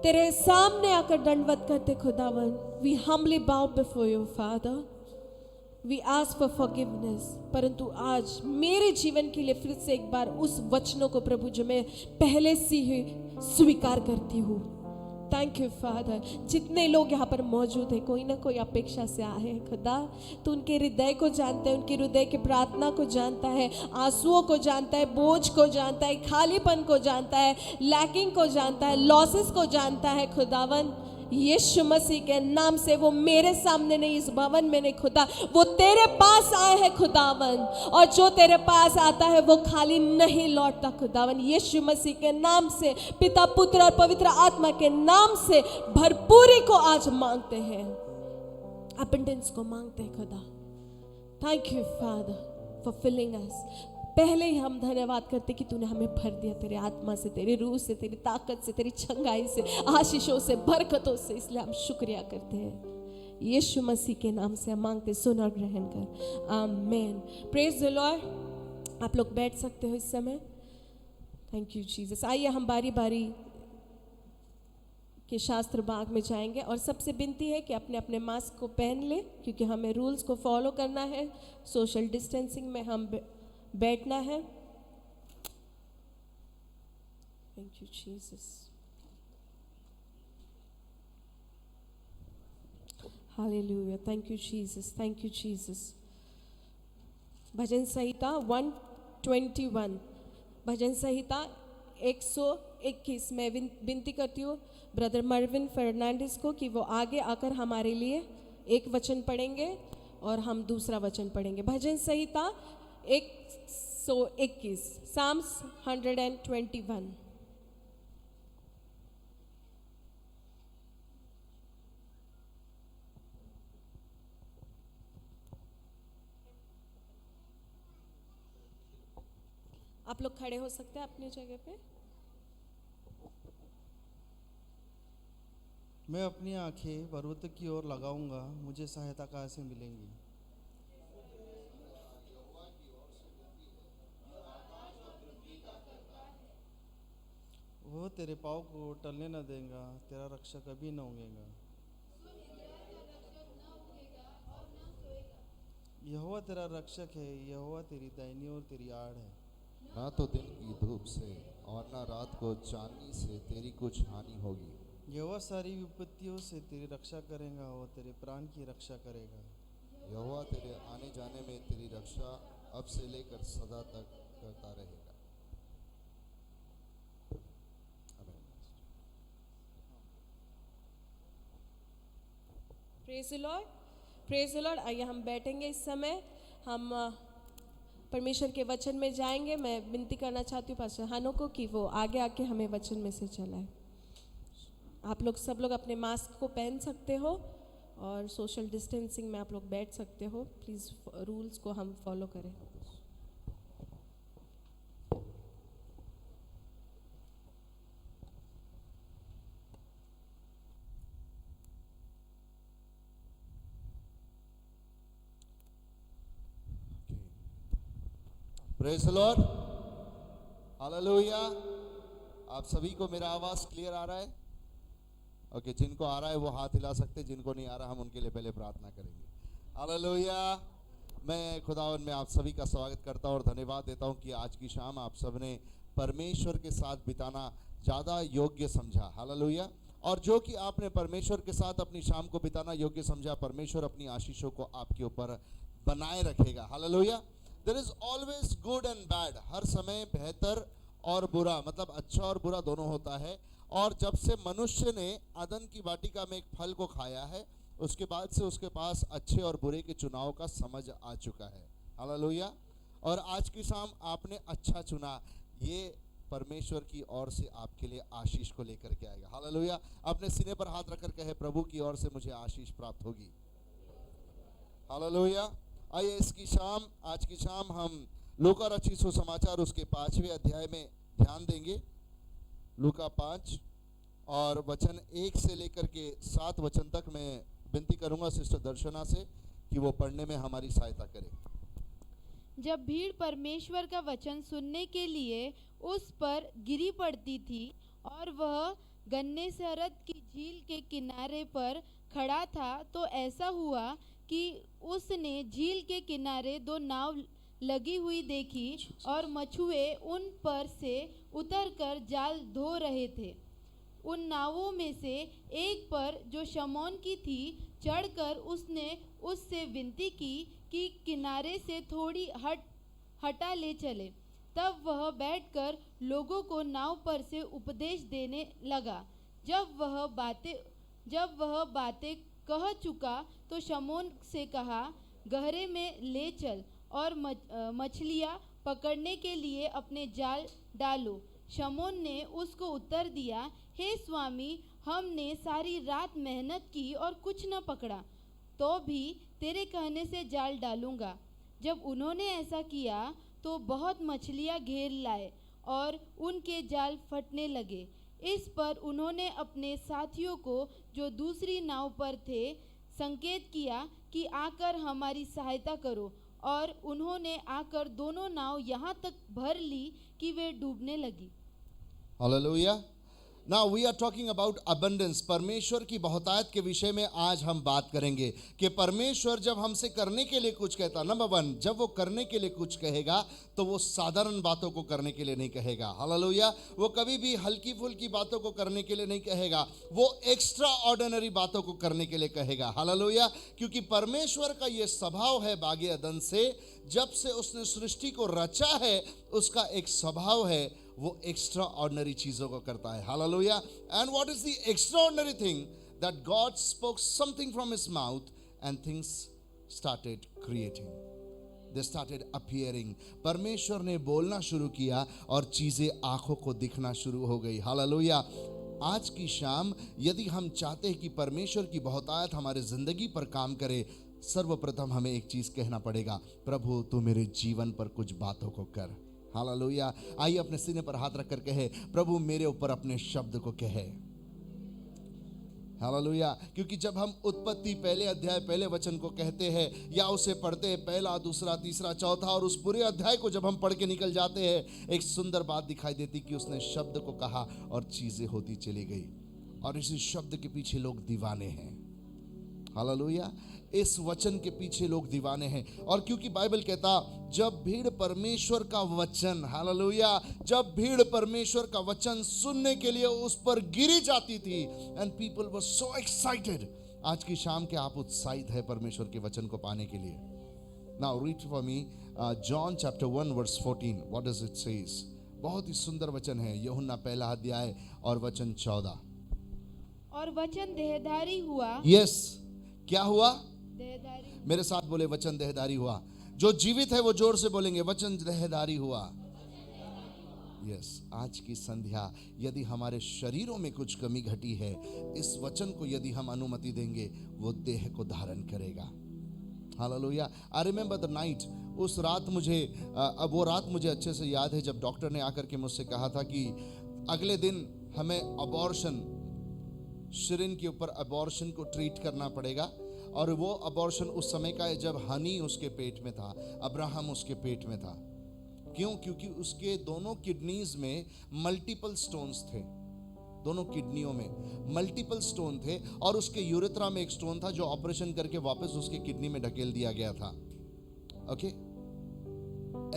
Speaker 2: तेरे सामने आकर दंडवत करते खुदावन। We humbly bow before you father, we ask for forgiveness. परंतु आज मेरे जीवन के लिए फिर से एक बार उस वचनों को प्रभु जो मैं पहले से ही स्वीकार करती हूँ। Thank you father. जितने लोग यहाँ पर मौजूद हैं, कोई ना कोई अपेक्षा से आए हैं खुदा, तो उनके हृदय को जानता है, उनके हृदय की प्रार्थना को जानता है, आंसुओं को जानता है, बोझ को जानता है, खालीपन को जानता है, लैकिंग को जानता है, लॉसेस को जानता है खुदावन। यीशु मसीह के नाम से वो मेरे सामने नहीं, इस भवन में नहीं खुदा, वो तेरे पास आए हैं खुदावन, और जो तेरे पास आता है वो खाली नहीं लौटता खुदावन। यीशु मसीह के नाम से, पिता पुत्र और पवित्र आत्मा के नाम से भरपूरी को आज मांगते हैं, अबंडेंस को मांगते हैं खुदा। Thank you father for filling us. पहले ही हम धन्यवाद करते कि तूने हमें भर दिया तेरे आत्मा से, तेरी रूह से, तेरी ताकत से, तेरी चंगाई से, आशीषों से, बरकतों से, इसलिए हम शुक्रिया करते हैं। यीशु मसीह के नाम से हम मांगते, सुन और ग्रहण कर। आमीन। Praise the Lord. आप लोग बैठ सकते हो इस समय। Thank you Jesus. आइए हम बारी बारी
Speaker 1: के शास्त्र बाग में जाएंगे और सबसे विनती है कि अपने अपने मास्क को पहन ले, क्योंकि हमें रूल्स को फॉलो करना है। सोशल डिस्टेंसिंग में हम बैठना है। Thank you Jesus. Hallelujah. Thank you Jesus, thank you Jesus. भजन संहिता 121, भजन संहिता 121 में विनती करती हूँ ब्रदर मर्विन फर्नांडिस को कि वो आगे आकर हमारे लिए एक वचन पढ़ेंगे और हम दूसरा वचन पढ़ेंगे। भजन संहिता 121, साम्स 121। आप लोग खड़े हो सकते हैं अपनी जगह पे।
Speaker 3: मैं अपनी आंखें पर्वत की ओर लगाऊंगा, मुझे सहायता कहाँ से मिलेंगी। वो तेरे पाँव को टलने न देगा, तेरा रक्षक कभी न होंगेगा। यहोवा तेरा रक्षक है, यहोवा तेरी दाहिनी और तेरी आड़ है।
Speaker 4: ना तो दिन की धूप से और ना रात को चांदनी से तेरी कुछ हानि होगी।
Speaker 3: यहोवा सारी विपत्तियों से तेरी रक्षा करेगा, वो तेरे प्राण की रक्षा करेगा।
Speaker 4: यहोवा तेरे आने जाने में तेरी रक्षा अब से लेकर सदा तक करता रहेगा। आमीन।
Speaker 1: Praise the Lord, praise the Lord. आइए हम बैठेंगे। इस समय हम परमेश्वर के वचन में जाएंगे। मैं विनती करना चाहती हूँ पास्टर हानो को कि वो आगे आके हमें वचन में से चलाए। आप लोग सब लोग अपने मास्क को पहन सकते हो और सोशल डिस्टेंसिंग में आप लोग बैठ सकते हो। प्लीज़ रूल्स को हम फॉलो करें।
Speaker 4: Praise the Lord, hallelujah. आप सभी को मेरा आवाज क्लियर आ रहा है? ओके, जिनको आ रहा है वो हाथ हिला सकते, जिनको नहीं आ रहा हम उनके लिए पहले प्रार्थना करेंगे। हालेलुया। मैं खुदावन में आप सभी का स्वागत करता हूँ और धन्यवाद देता हूँ कि आज की शाम आप सबने परमेश्वर के साथ बिताना ज़्यादा योग्य समझा। हालेलुया। और जो कि आपने परमेश्वर के साथ अपनी शाम को बिताना योग्य समझा, परमेश्वर अपनी आशीषों को आपके ऊपर बनाए रखेगा। Hallelujah. There is always good and bad. हर समय बेहतर और बुरा, मतलब अच्छा और बुरा दोनों होता है। और जब से मनुष्य ने अदन की वाटिका में एक फल को खाया है, उसके बाद से उसके पास अच्छे और बुरे के चुनाव का समझ आ चुका है। हालेलुया। और आज की शाम आपने अच्छा चुना, ये परमेश्वर की ओर से आपके लिए आशीष को लेकर के आएगा। हालेलुया। अपने सीने पर हाथ रखकर कहे, प्रभु की ओर से मुझे आशीष प्राप्त होगी। हालेलुया। आइए इसकी शाम, आज की शाम हम लूका रचित सुसमाचार उसके 5वें अध्याय में ध्यान देंगे। लूका 5 और वचन 1 से लेकर के 7 वचन तक मैं विनती करूंगा सिस्टर दर्शना से कि वो पढ़ने में हमारी सहायता करें।
Speaker 5: जब भीड़ परमेश्वर का वचन सुनने के लिए उस पर गिरी पड़ती थी और वह गन्नेसरत की झील के किनारे पर खड़ा था, तो ऐसा हुआ कि उसने झील के किनारे 2 नाव लगी हुई देखी और मछुए उन पर से उतरकर जाल धो रहे थे। उन नावों में से एक पर, जो शमौन की थी, चढ़कर उसने उससे विनती की कि किनारे से थोड़ी हटा ले चले। तब वह बैठकर लोगों को नाव पर से उपदेश देने लगा। जब वह बातें कह चुका तो शमौन से कहा, गहरे में ले चल और मछलियाँ पकड़ने के लिए अपने जाल डालो। शमौन ने उसको उत्तर दिया, हे स्वामी, हमने सारी रात मेहनत की और कुछ न पकड़ा, तो भी तेरे कहने से जाल डालूंगा। जब उन्होंने ऐसा किया तो बहुत मछलियाँ घेर लाए और उनके जाल फटने लगे। इस पर उन्होंने अपने साथियों को, जो दूसरी नाव पर थे, संकेत किया कि आकर हमारी सहायता करो, और उन्होंने आकर दोनों नाव यहाँ तक भर ली कि वे डूबने लगी।
Speaker 4: Hallelujah. Now we are talking about abundance. परमेश्वर की बहुतायत के विषय में आज हम बात करेंगे कि परमेश्वर जब हमसे करने के लिए कुछ कहता, नंबर 1, जब वो करने के लिए कुछ कहेगा तो वो साधारण बातों को करने के लिए नहीं कहेगा। हालेलुया। वो कभी भी हल्की फुल्की बातों को करने के लिए नहीं कहेगा, वो एक्स्ट्रा ऑर्डिनरी बातों को करने के लिए कहेगा। हालेलुया। क्योंकि परमेश्वर का ये स्वभाव है बागे अदन से, जब से उसने सृष्टि को रचा है उसका एक स्वभाव है, वो एक्स्ट्रा ऑर्डिनरी चीजों को करता है। Hallelujah. And what is the extra ordinary thing? That God spoke something from his mouth and things started creating, they started appearing. परमेश्वर ने बोलना शुरू किया और चीजें आंखों को दिखना शुरू हो गई। हालेलुया। आज की शाम यदि हम चाहते हैं कि परमेश्वर की बहुतायत हमारे जिंदगी पर काम करे, सर्वप्रथम हमें एक चीज कहना पड़ेगा, प्रभु तू मेरे जीवन पर कुछ बातों को कर। हालेलुया। आइए अपने सीने पर हाथ रखकर कहे, प्रभु मेरे ऊपर अपने शब्द को कहे। हालेलुया। क्योंकि जब हम उत्पत्ति पहले अध्याय पहले वचन को कहते हैं या उसे पढ़ते हैं, पहला दूसरा तीसरा चौथा, और उस पूरे अध्याय को जब हम पढ़ के निकल जाते हैं, एक सुंदर बात दिखाई देती कि उसने शब्द को कहा और चीजें होती चली गई, और इसी शब्द के पीछे लोग दीवाने हैं। हालेलुया। इस वचन के पीछे लोग दीवाने हैं। और क्योंकि बाइबल कहता, जब भीड़ परमेश्वर का वचन, हालेलुया, जब भीड़ परमेश्वर का वचन सुनने के लिए उस पर गिरी जाती थी, and people were so excited. आज की शाम के आप उत्साहित है परमेश्वर के वचन को पाने के लिए? Now read for me John chapter 1 verse 14। What does it says? बहुत ही सुंदर वचन है, यूहन्ना पहला अध्याय और वचन 14।
Speaker 5: और वचन देहधारी हुआ।
Speaker 4: यस, क्या हुआ?
Speaker 5: देहधारी।
Speaker 4: मेरे साथ बोले, वचन देहधारी हुआ। जो जीवित है वो जोर से बोलेंगे, वचन देहधारी हुआ। यस, आज की संध्या यदि हमारे शरीरों में कुछ कमी घटी है, इस वचन को यदि हम अनुमति देंगे, वो देह को धारण करेगा। Hallelujah. I remember the night, उस रात मुझे अब वो रात मुझे अच्छे से याद है जब डॉक्टर ने आकर के मुझसे कहा था कि अगले दिन हमें अबॉर्शन, शिरीन के ऊपर अबॉर्शन को ट्रीट करना पड़ेगा। और वो अबॉर्शन उस समय का है जब हनी उसके पेट में था, अब्राहम उसके पेट में था। क्यों? क्योंकि उसके दोनों किडनीज में मल्टीपल स्टोन्स थे, दोनों किडनियों में मल्टीपल स्टोन थे, और उसके यूरेथ्रा में एक स्टोन था जो ऑपरेशन करके वापस उसके किडनी में ढकेल दिया गया था। ओके।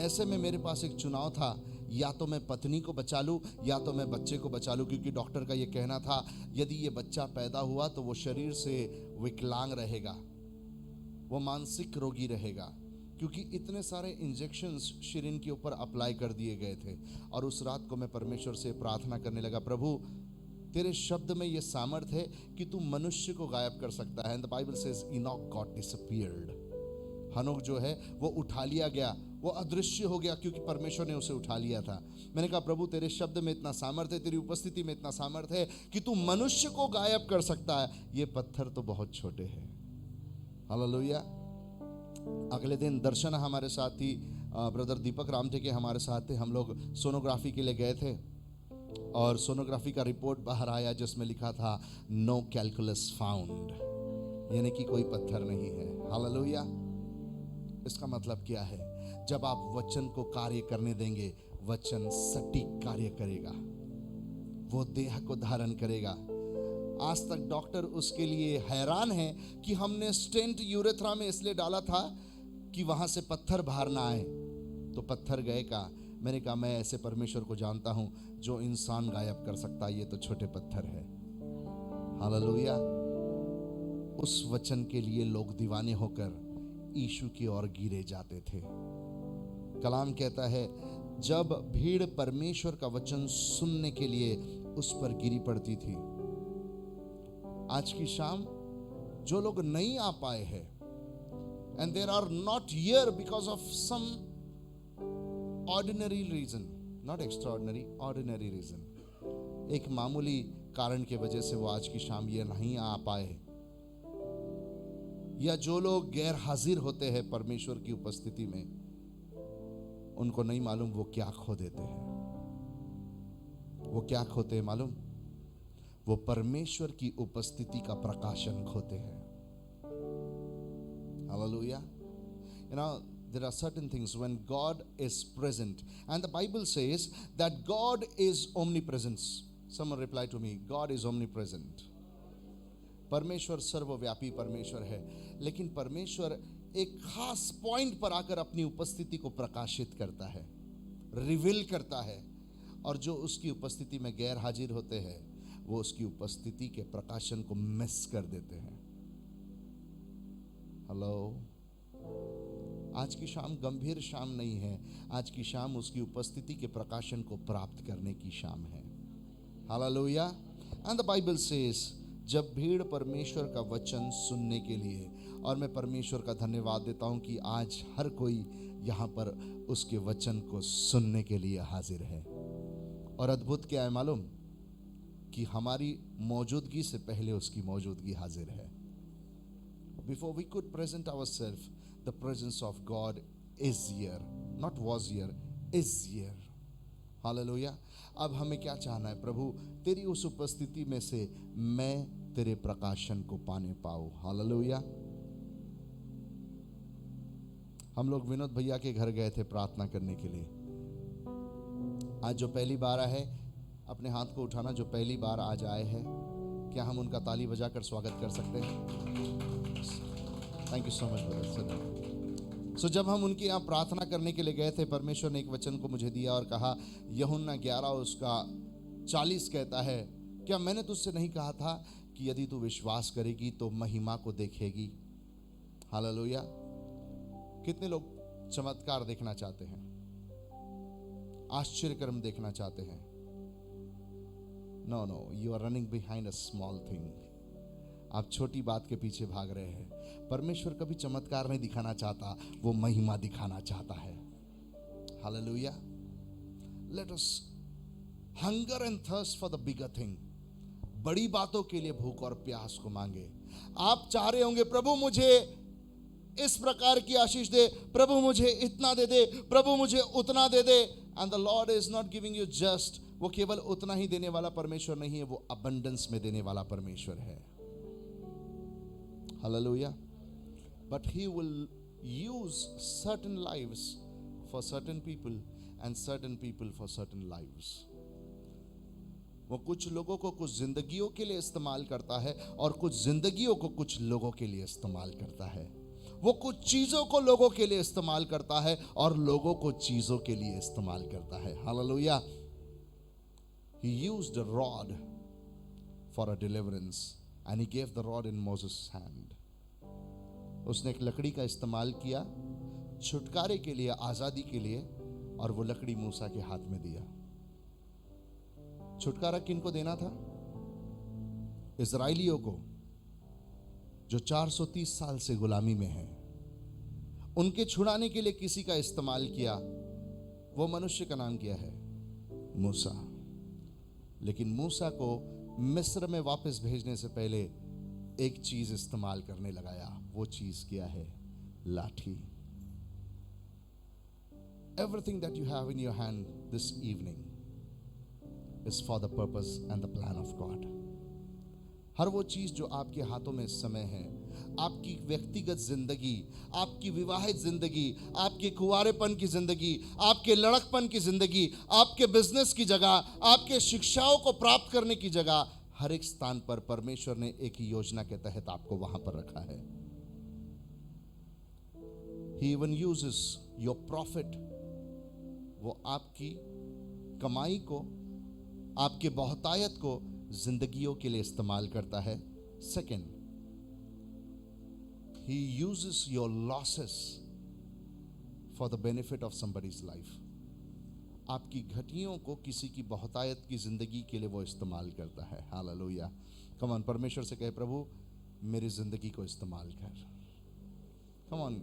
Speaker 4: ऐसे में मेरे पास एक चुनाव था, या तो मैं पत्नी को बचा लूं या तो मैं बच्चे को बचा लूं, क्योंकि डॉक्टर का ये कहना था यदि ये बच्चा पैदा हुआ तो वो शरीर से विकलांग रहेगा, वो मानसिक रोगी रहेगा, क्योंकि इतने सारे इंजेक्शंस शिरीन के ऊपर अप्लाई कर दिए गए थे। और उस रात को मैं परमेश्वर से प्रार्थना करने लगा, प्रभु तेरे शब्द में ये सामर्थ है कि तू मनुष्य को गायब कर सकता है। And the Bible says Enoch got disappeared. हनोक जो है वो उठा लिया गया, वो अदृश्य हो गया, क्योंकि परमेश्वर ने उसे उठा लिया था। मैंने कहा, प्रभु तेरे शब्द में इतना सामर्थ है, तेरी उपस्थिति में इतना सामर्थ है कि तू मनुष्य को गायब कर सकता है, ये पत्थर तो बहुत छोटे हैं। हालेलुया। अगले दिन दर्शन हमारे साथ थी, ब्रदर दीपक रामटे के हमारे साथ थे। हम लोग सोनोग्राफी के लिए गए थे, और सोनोग्राफी का रिपोर्ट बाहर आया जिसमें लिखा था नो कैलकुलस फाउंड, यानी कि कोई पत्थर नहीं है। हालेलुया। इसका मतलब क्या है? जब आप वचन को कार्य करने देंगे, वचन सटीक कार्य करेगा, वो देह को धारण करेगा। आज तक डॉक्टर उसके लिए हैरान है कि हमने स्टेंट यूरेथ्रा में इसलिए डाला था कि वहां से पत्थर बाहर ना आए, तो पत्थर गए का। मैंने कहा, मैं ऐसे परमेश्वर को जानता हूं जो इंसान गायब कर सकता है, ये तो छोटे पत्थर है। हालेलुया। उस वचन के लिए लोग दीवाने होकर यीशु की ओर गिरे जाते थे। कलाम कहता है, जब भीड़ परमेश्वर का वचन सुनने के लिए उस पर गिरी पड़ती थी। आज की शाम जो लोग नहीं आ पाए हैं, and there are not here because of some ordinary reason, not extraordinary, ordinary reason, एक मामूली कारण के वजह से वो आज की शाम ये नहीं आ पाए, या जो लोग गैर हाजिर होते हैं परमेश्वर की उपस्थिति में, उनको नहीं मालूम वो क्या खो देते हैं। वो क्या खोते हैं मालूम? वो परमेश्वर की उपस्थिति का प्रकाशन खोते हैं। Hallelujah. You know, there are certain things when God is present, and the Bible says that God is omnipresence. Someone reply to me, God is omnipresent. परमेश्वर सर्वव्यापी परमेश्वर है, लेकिन परमेश्वर एक खास पॉइंट पर आकर अपनी उपस्थिति को प्रकाशित करता है, रिवील करता है, और जो उसकी उपस्थिति में गैर हाजिर होते हैं वो उसकी उपस्थिति के प्रकाशन को मिस कर देते हैं। हेलो, आज की शाम गंभीर शाम नहीं है, आज की शाम उसकी उपस्थिति के प्रकाशन को प्राप्त करने की शाम है। Hallelujah. And the Bible says, जब भीड़ परमेश्वर का वचन सुनने के लिए, और मैं परमेश्वर का धन्यवाद देता हूं कि आज हर कोई यहाँ पर उसके वचन को सुनने के लिए हाजिर है। और अद्भुत क्या है मालूम, कि हमारी मौजूदगी से पहले उसकी मौजूदगी हाजिर है। Before we could present ourselves, the presence of God is here, not was here, is here. Hallelujah. अब हमें क्या चाहना है, प्रभु तेरी उस उपस्थिति में से मैं तेरे प्रकाशन को पाने पाऊं। हालेलुया। हम लोग विनोद भैया के घर गए थे प्रार्थना करने के लिए। आज जो पहली बार आए, अपने हाथ को उठाना, जो पहली बार आज आए हैं, क्या हम उनका ताली बजाकर स्वागत कर सकते हैं? Thank you so much brother. So जब हम उनके यहाँ प्रार्थना करने के लिए गए थे, परमेश्वर ने एक वचन को मुझे दिया और कहा, यूहन्ना 11:40 कहता है, क्या मैंने तुझसे नहीं कहा था कि यदि तू विश्वास करेगी तो महिमा को देखेगी? हालेलुया। कितने लोग चमत्कार देखना चाहते हैं, आश्चर्यकर्म देखना चाहते हैं? No no, you are running behind a small thing. आप छोटी बात के पीछे भाग रहे हैं। परमेश्वर कभी चमत्कार नहीं दिखाना चाहता, वो महिमा दिखाना चाहता है। Hallelujah. Let us hunger and thirst for the bigger thing. बड़ी बातों के लिए भूख और प्यास को मांगे। आप चाह रहे होंगे, प्रभु मुझे इस प्रकार की आशीष दे, प्रभु मुझे इतना दे दे, प्रभु मुझे उतना दे दे। And the lord is not giving you just, वो केवल उतना ही देने वाला परमेश्वर नहीं है, वो अबंडेंस में देने वाला परमेश्वर है। Hallelujah. But he will use certain lives for certain people and certain people for certain lives. वो कुछ लोगों को कुछ जिंदगियों के लिए इस्तेमाल करता है और कुछ जिंदगियों को कुछ लोगों के लिए इस्तेमाल करता है। वो कुछ चीजों को लोगों के लिए इस्तेमाल करता है और लोगों को चीजों के लिए इस्तेमाल करता है। Hallelujah. He used a rod for a deliverance and he gave the rod in Moses' hand. उसने एक लकड़ी का इस्तेमाल किया छुटकारे के लिए, आजादी के लिए, और वो लकड़ी मूसा के हाथ में दिया। छुटकारा किनको देना था? इजराइलियों को, जो 430 साल से गुलामी में हैं। उनके छुड़ाने के लिए किसी का इस्तेमाल किया। वो मनुष्य का नाम क्या है? मूसा। लेकिन मूसा को मिस्र में वापस भेजने से पहले एक चीज इस्तेमाल करने लगाया। वो चीज क्या है? लाठी। Everything that you have in your hand this evening is for the purpose and the plan of God. हर वो चीज जो आपके हाथों में इस समय है, आपकी व्यक्तिगत जिंदगी, आपकी विवाहित जिंदगी, आपके कुंवारेपन की जिंदगी, आपके लड़कपन की जिंदगी, आपके बिजनेस की जगह, आपके शिक्षाओं को प्राप्त करने की जगह, हर एक स्थान पर परमेश्वर ने एक ही योजना के तहत आपको वहां पर रखा है। He even uses your profit. वो आपकी कमाई को, आपके बहुतायत को जिंदगियों के लिए इस्तेमाल करता है। Second, He uses your losses for the benefit of somebody's life. आपकी घटियों को किसी की बहुतायत की जिंदगी के लिए वो इस्तेमाल करता है। हालेलुया। कम ऑन, परमेश्वर से कहे, प्रभु मेरी जिंदगी को इस्तेमाल कर। कम ऑन,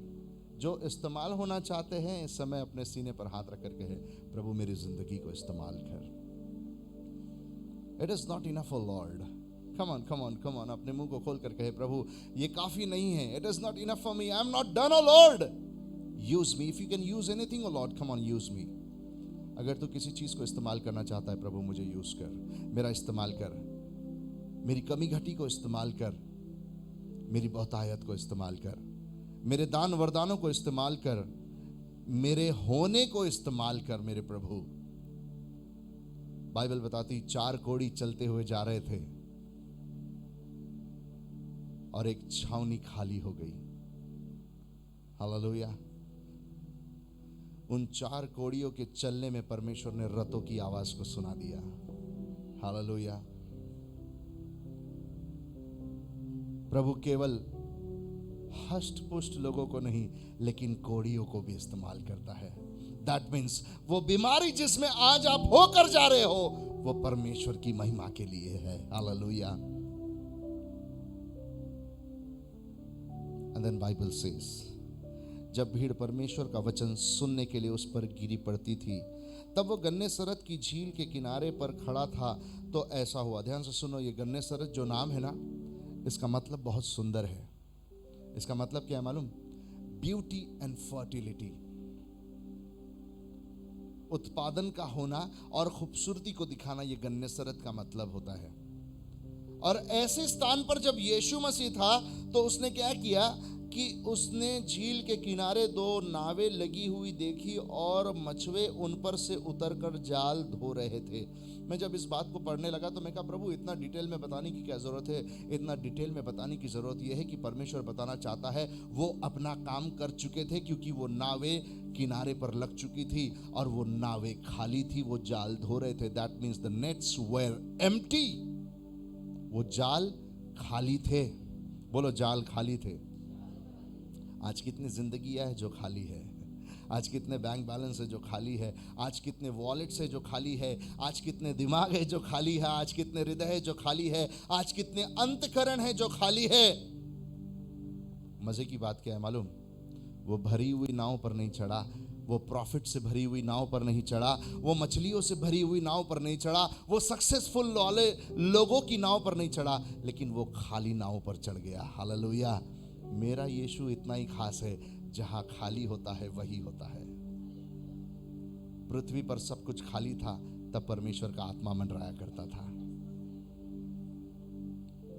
Speaker 4: जो इस्तेमाल होना चाहते हैं इस समय अपने सीने पर हाथ रख कर कहे, प्रभु मेरी जिंदगी को इस्तेमाल कर। It is not enough for Lord. Come on come on come on, अपने मुंह को खोल कर कहे, प्रभु ये काफी नहीं है। It is not enough for me, I am not done O lord, use me. If you can use anything O lord, come on use me. अगर तू किसी चीज को इस्तेमाल करना चाहता है, प्रभु मुझे यूज कर, मेरा इस्तेमाल कर, मेरी कमी घटी को इस्तेमाल कर, मेरी बहुतायत को इस्तेमाल कर, मेरे दान वरदानों को इस्तेमाल कर, मेरे होने को इस्तेमाल कर मेरे प्रभु। बाइबल बताती 4 कोढ़ी चलते हुए जा रहे थे और एक छावनी खाली हो गई। हालेलुया। उन 4 कोढ़ियों के चलने में परमेश्वर ने रथों की आवाज को सुना दिया। हालेलुया। प्रभु केवल हष्ट पुष्ट लोगों को नहीं लेकिन कोढ़ियों को भी इस्तेमाल करता है। दैट मीन्स वो बीमारी जिसमें आज आप होकर जा रहे हो वो परमेश्वर की महिमा के लिए है। Hallelujah. And then Bible says जब भीड़ परमेश्वर का वचन सुनने के लिए उस पर गिरी पड़ती थी तब वो गन्नेसरत की झील के किनारे पर खड़ा था। तो ऐसा हुआ, ध्यान से सुनो, ये गन्नेसरत जो नाम है ना, इसका मतलब बहुत सुंदर है। इसका मतलब क्या है मालूम? ब्यूटी एंड फर्टिलिटी, उत्पादन का होना और खूबसूरती को दिखाना, ये गन्नेसरत का मतलब होता है। और ऐसे स्थान पर जब यीशु मसीह था तो उसने क्या किया कि उसने झील के किनारे 2 नावें लगी हुई देखी और मछुए उन पर से उतरकर जाल धो रहे थे। मैं जब इस बात को पढ़ने लगा तो मैं कहा प्रभु इतना डिटेल में बताने की क्या ज़रूरत है? इतना डिटेल में बताने की ज़रूरत यह है कि परमेश्वर बताना चाहता है वो अपना काम कर चुके थे, क्योंकि वो नावें किनारे पर लग चुकी थी और वो नावें खाली थी, वो जाल धो रहे थे। That means the nets were empty, वो जाल खाली थे। बोलो, जाल खाली थे। आज कितनी जिंदगियां है जो खाली है, आज कितने बैंक बैलेंस है जो खाली है, आज कितने वॉलेट्स है जो खाली है, आज कितने दिमाग है जो खाली है, आज कितने हृदय है जो खाली है, आज कितने अंतकरण है जो खाली है। मजे की बात क्या है मालूम? वो भरी हुई नाव पर नहीं चढ़ा, वो प्रॉफिट से भरी हुई नाव पर नहीं चढ़ा, वो मछलियों से भरी हुई नाव पर नहीं चढ़ा, वो सक्सेसफुल वाले लोगों की नाव पर नहीं चढ़ा, लेकिन वो खाली नाव पर चढ़ गया। हालेलुया। मेरा यीशु इतना ही खास है, जहां खाली होता है वही होता है। पृथ्वी पर सब कुछ खाली था तब परमेश्वर का आत्मा मंडराया करता था।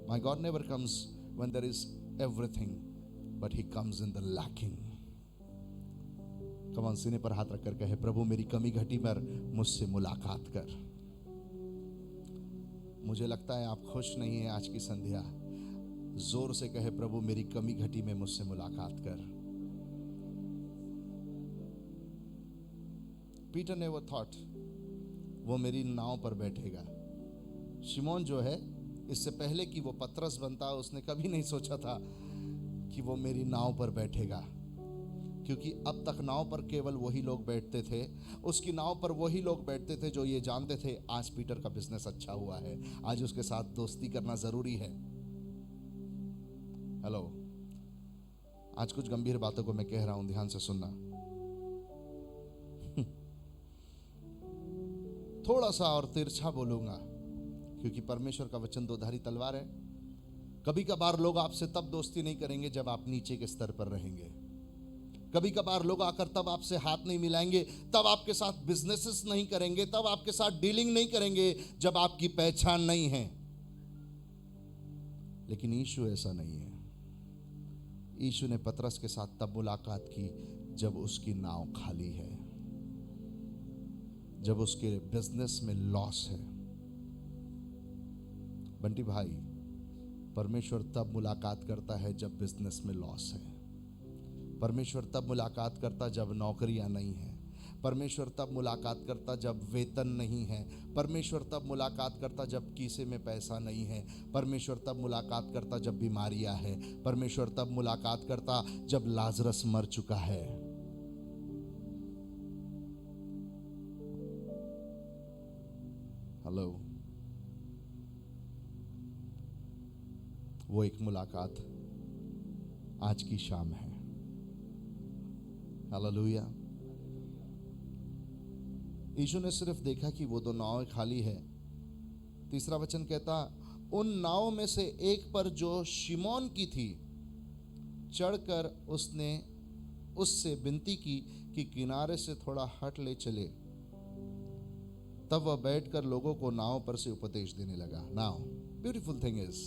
Speaker 4: My God never comes when there is everything, but he comes in the lacking. Come on, सीने पर हाथ रखकर कहे प्रभु मेरी कमी घटी पर मुझसे मुलाकात कर। मुझे लगता है आप खुश नहीं हैं आज की संध्या। जोर से कहे प्रभु मेरी कमी घटी में मुझसे मुलाकात कर। पीटर नेवर थॉट वो मेरी नाव पर बैठेगा। शिमोन जो है, इससे पहले कि वो पतरस बनता, उसने कभी नहीं सोचा था कि वो मेरी नाव पर बैठेगा, क्योंकि अब तक नाव पर केवल वही लोग बैठते थे, उसकी नाव पर वही लोग बैठते थे जो ये जानते थे आज पीटर का बिजनेस अच्छा हुआ है, आज उसके साथ दोस्ती करना जरूरी है। हेलो, आज कुछ गंभीर बातों को मैं कह रहा हूं, ध्यान से सुनना। थोड़ा सा और तिरछा बोलूंगा, क्योंकि परमेश्वर का वचन 2 धारी तलवार है। कभी कभार लोग आपसे तब दोस्ती नहीं करेंगे जब आप नीचे के स्तर पर रहेंगे। कभी कभार लोग आकर तब आपसे हाथ नहीं मिलाएंगे, तब आपके साथ बिजनेसेस नहीं करेंगे, तब आपके साथ डीलिंग नहीं करेंगे जब आपकी पहचान नहीं है। लेकिन यीशु ऐसा नहीं है। यीशु ने पतरस के साथ तब मुलाकात की जब उसकी नाव खाली है, जब उसके बिजनेस में लॉस है। बंटी भाई, परमेश्वर तब मुलाकात करता है जब बिजनेस में लॉस है। परमेश्वर तब मुलाकात करता जब नौकरियां नहीं है। परमेश्वर तब मुलाकात करता जब वेतन नहीं है। परमेश्वर तब मुलाकात करता जब कीसे में पैसा नहीं है। परमेश्वर तब मुलाकात करता जब बीमारियां है। परमेश्वर तब मुलाकात करता जब लाजरस मर चुका है। हेलो, वो एक मुलाकात आज की शाम है। हालेलुया। यीशु ने सिर्फ देखा कि वो 2 नावें खाली है। तीसरा वचन कहता, उन नावों में से एक पर जो शिमोन की थी चढ़कर उसने उससे विनती की कि किनारे से थोड़ा हट ले चले। तब वह बैठकर लोगों को नाव पर से उपदेश देने लगा। नाउ ब्यूटीफुल थिंग इज,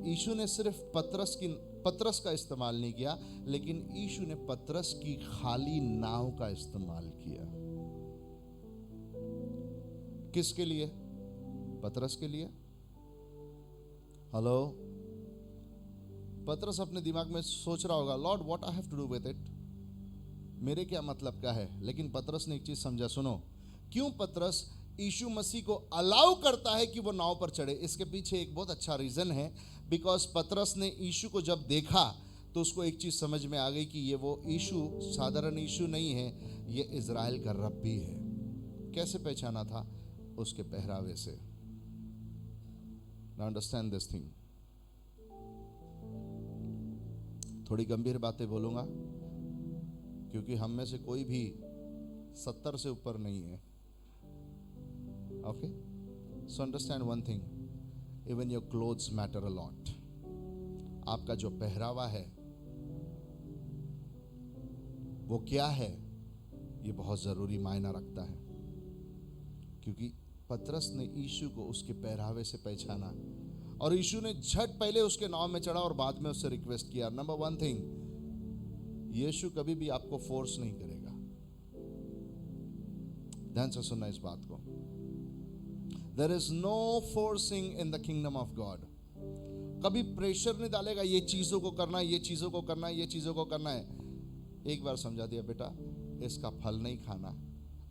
Speaker 4: यीशु ने सिर्फ पतरस का इस्तेमाल नहीं किया, लेकिन यीशु ने पतरस की खाली नाव का इस्तेमाल किया। किसके लिए? पतरस के लिए। हेलो, पतरस अपने दिमाग में सोच रहा होगा, lord what I have to do with it, मेरे क्या मतलब का है। लेकिन पतरस ने एक चीज समझा। सुनो, क्यों पतरस यीशु मसीह को अलाउ करता है कि वो नाव पर चढ़े? इसके पीछे एक बहुत अच्छा रीजन है। बिकॉज पतरस ने यीशु को जब देखा तो उसको एक चीज समझ में आ गई कि ये वो यीशु साधारण यीशु नहीं है, ये इज़राइल का रब्बी है। कैसे पहचाना था? उसके पहरावे से। Now understand this thing. थोड़ी गंभीर बातें बोलूंगा क्योंकि हम में से कोई भी 70 से ऊपर नहीं है। Okay, so understand one thing, even your clothes matter a lot. आपका जो पहरावा है वो क्या है, ये बहुत जरूरी मायना रखता है। क्योंकि पतरस ने यीशु को उसके पहरावे से पहचाना और यीशु ने झट पहले उसके नाव में चढ़ा और बाद में उससे रिक्वेस्ट किया। नंबर वन थिंग, यीशु कभी भी आपको फोर्स नहीं करेगा। ध्यान से सुनना इस बात को। There is no forcing in the kingdom of God. कभी प्रेशर नहीं डालेगा, ये चीजों को करना है, ये चीजों को करना है, ये चीजों को करना है। एक बार समझा दिया, बेटा इसका फल नहीं खाना,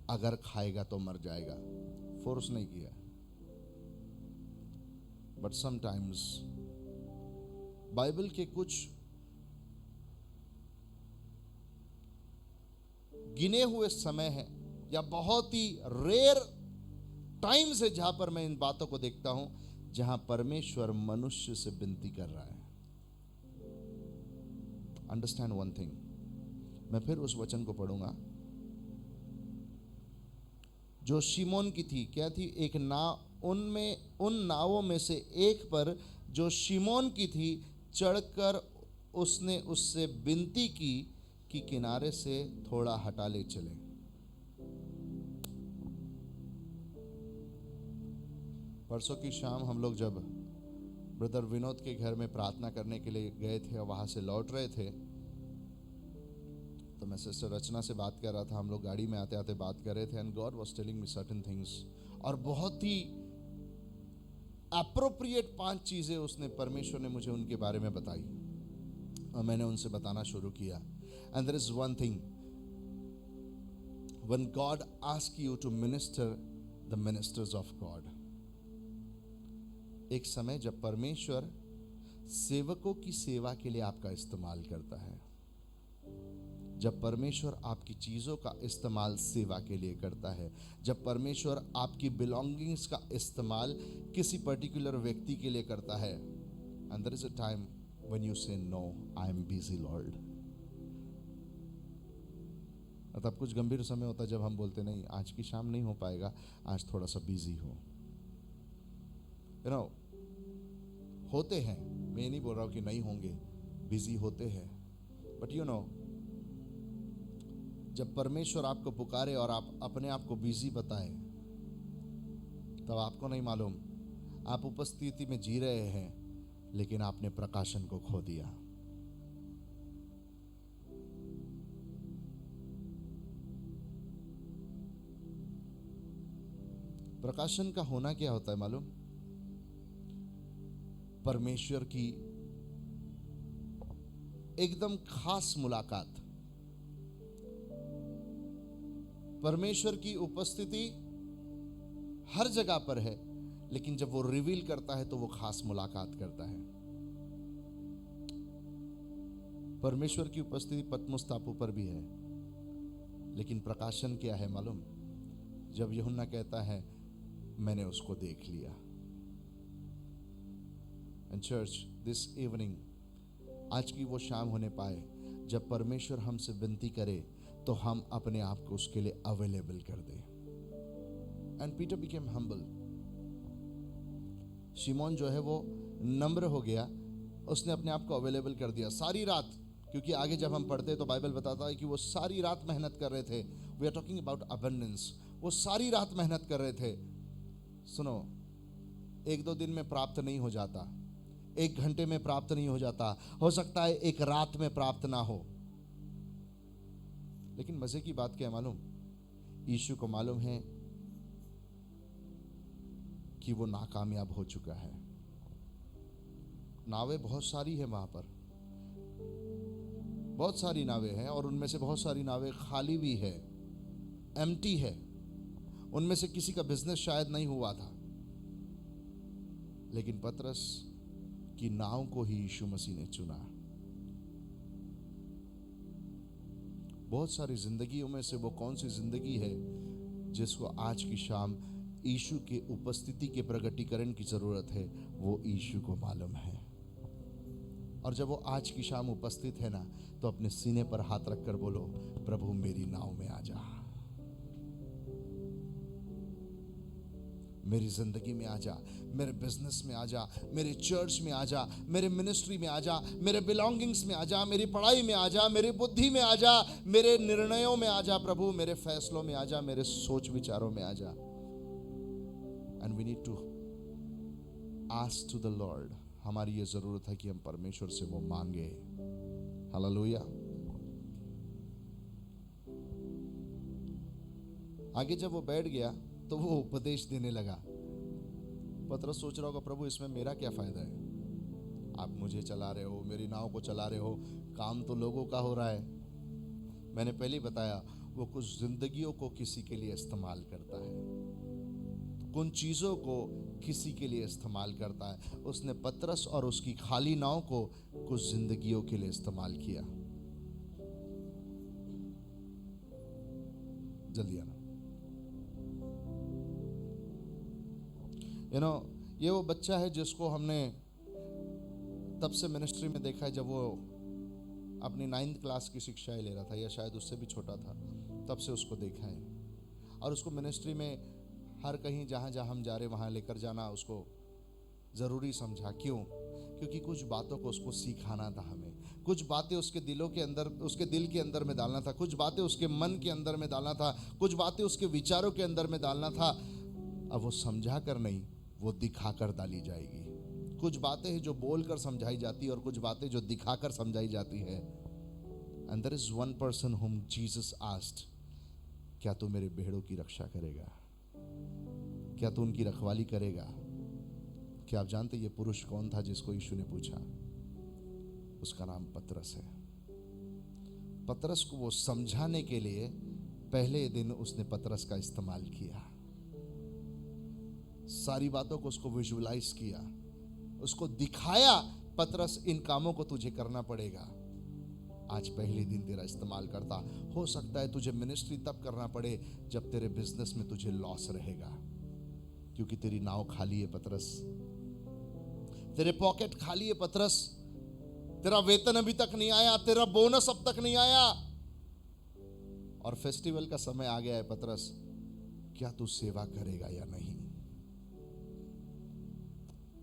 Speaker 4: अगर खाएगा तो मर जाएगा। फोर्स नहीं किया। बट समटाइम्स बाइबल के कुछ गिने हुए समय है या बहुत ही रेयर टाइम्स है जहां पर मैं इन बातों को देखता हूं, जहां परमेश्वर मनुष्य से विनती कर रहा है। अंडरस्टैंड वन थिंग, मैं फिर उस वचन को पढ़ूंगा जो शिमोन की थी। क्या थी? एक नाव, उन नावों में से एक पर जो शिमोन की थी चढ़कर उसने उससे विनती की कि किनारे से थोड़ा हटा ले चले। परसों की शाम हम लोग जब ब्रदर विनोद के घर में प्रार्थना करने के लिए गए थे और वहां से लौट रहे थे, तो मैं सिस्टर रचना से बात कर रहा था। हम लोग गाड़ी में आते आते बात कर रहे थे and God was telling me certain things, और बहुत ही अप्रोप्रिएट 5 चीजें उसने, परमेश्वर ने मुझे उनके बारे में बताई और मैंने उनसे बताना शुरू किया। And there is one thing, when God ask you to minister the ministers of God, एक समय जब परमेश्वर सेवकों की सेवा के लिए आपका इस्तेमाल करता है, जब परमेश्वर आपकी चीज़ों का इस्तेमाल सेवा के लिए करता है, जब परमेश्वर आपकी बिलोंगिंग्स का इस्तेमाल किसी पर्टिकुलर व्यक्ति के लिए करता है, and there is a time when you say no, I am busy lord. तब कुछ गंभीर समय होता है जब हम बोलते नहीं, आज की शाम नहीं हो पाएगा, आज थोड़ा सा बिजी हो। यू नो, होते हैं, मैं नहीं बोल रहा हूं कि नहीं होंगे, बिजी होते हैं, बट यू नो, जब परमेश्वर आपको पुकारे और आप अपने आप को बिजी बताए, तब आपको नहीं मालूम आप उपस्थिति में जी रहे हैं, लेकिन आपने प्रकाशन को खो दिया। प्रकाशन का होना क्या होता है मालूम? परमेश्वर की एकदम खास मुलाकात, परमेश्वर की उपस्थिति हर जगह पर है, लेकिन जब वो रिवील करता है तो वो खास मुलाकात करता है। परमेश्वर की उपस्थिति पतमुस टापू पर भी है, लेकिन प्रकाशन क्या है मालूम? जब यूहन्ना कहता है मैंने उसको देख लिया। एंड चर्च, दिस इवनिंग, आज की वो शाम होने पाए जब परमेश्वर हमसे विनती करे तो हम अपने आप को उसके लिए अवेलेबल कर दें। And Peter became humble. शिमोन जो है वो नम्र हो गया, उसने अपने आप को अवेलेबल कर दिया सारी रात। क्योंकि आगे जब हम पढ़ते तो बाइबल बताता है कि वो सारी रात मेहनत कर रहे थे। We are talking about abundance. वो सारी रात मेहनत कर रहे थे। सुनो, 1-2 दिन में प्राप्त नहीं हो जाता, 1 घंटे में प्राप्त नहीं हो जाता, हो सकता है 1 रात में प्राप्त ना हो। लेकिन मजे की बात क्या है मालूम? यीशु को मालूम है कि वो नाकामयाब हो चुका है। नावें बहुत सारी है वहां पर, बहुत सारी नावें हैं, और उनमें से बहुत सारी नावें खाली भी है, एम्प्टी है। उनमें से किसी का बिजनेस शायद नहीं हुआ था, लेकिन पतरस की नाव को ही यीशु मसीह ने चुना। बहुत सारी जिंदगियों में से वो कौन सी जिंदगी है जिसको आज की शाम यीशु के उपस्थिति के प्रगटीकरण की जरूरत है? वो यीशु को मालूम है। और जब वो आज की शाम उपस्थित है ना, तो अपने सीने पर हाथ रखकर बोलो, प्रभु मेरी नाव में आ जा, मेरी जिंदगी में आ जा, मेरे बिजनेस में आ जा, मेरे चर्च में आ जा, मेरे मिनिस्ट्री में आ जा, मेरे बिलोंगिंग्स में आ जा, मेरी पढ़ाई में आ जा, मेरी बुद्धि में आ जा, मेरे निर्णयों में आ जा प्रभु, मेरे फैसलों में आ जा, मेरे सोच विचारों में आ जा। And we need to ask to the lord. हमारी ये जरूरत है कि हम परमेश्वर से वो मांगे। हालेलुया। आगे जब वो बैठ गया तो वो उपदेश देने लगा। पतरस सोच रहा होगा, प्रभु इसमें मेरा क्या फायदा है? आप मुझे चला रहे हो, मेरी नाव को चला रहे हो, काम तो लोगों का हो रहा है। मैंने पहले ही बताया, वो कुछ जिंदगियों को किसी के लिए इस्तेमाल करता है, कुछ चीजों को किसी के लिए इस्तेमाल करता है। उसने पतरस और उसकी खाली नाव को कुछ जिंदगियों के लिए इस्तेमाल किया। जल्दी आना। ये वो बच्चा है जिसको हमने तब से मिनिस्ट्री में देखा है, जब वो अपनी 9th क्लास की शिक्षाएं ले रहा था, या शायद उससे भी छोटा था, तब से उसको देखा है। और उसको मिनिस्ट्री में हर कहीं जहाँ जहाँ हम जा रहे वहाँ लेकर जाना उसको ज़रूरी समझा। क्यों? क्योंकि कुछ बातों को उसको सिखाना था हमें, कुछ बातें उसके दिलों के अंदर, उसके दिल के अंदर में डालना था, कुछ बातें उसके मन के अंदर में डालना था, कुछ बातें उसके विचारों के अंदर में डालना था। अब वो समझा कर नहीं, वो दिखा कर डाली जाएगी। कुछ बातें हैं जो बोल कर समझाई जाती है, और कुछ बातें जो दिखा कर समझाई जाती है। And there is one person whom Jesus asked, क्या तू मेरे भेड़ों की रक्षा करेगा? क्या तू उनकी रखवाली करेगा? क्या आप जानते ये पुरुष कौन था जिसको यीशु ने पूछा? उसका नाम पतरस है। पतरस को वो समझाने के लिए पहले दिन उसने पतरस का इस्तेमाल किया, सारी बातों को उसको विजुअलाइज किया, उसको दिखाया, पतरस इन कामों को तुझे करना पड़ेगा। आज पहले दिन तेरा इस्तेमाल करता। हो सकता है तुझे मिनिस्ट्री तब करना पड़े जब तेरे बिजनेस में तुझे लॉस रहेगा, क्योंकि तेरी नाव खाली है पतरस, तेरे पॉकेट खाली है पतरस, तेरा वेतन अभी तक नहीं आया, तेरा बोनस अब तक नहीं आया, और फेस्टिवल का समय आ गया है पतरस, क्या तू सेवा करेगा या नहीं?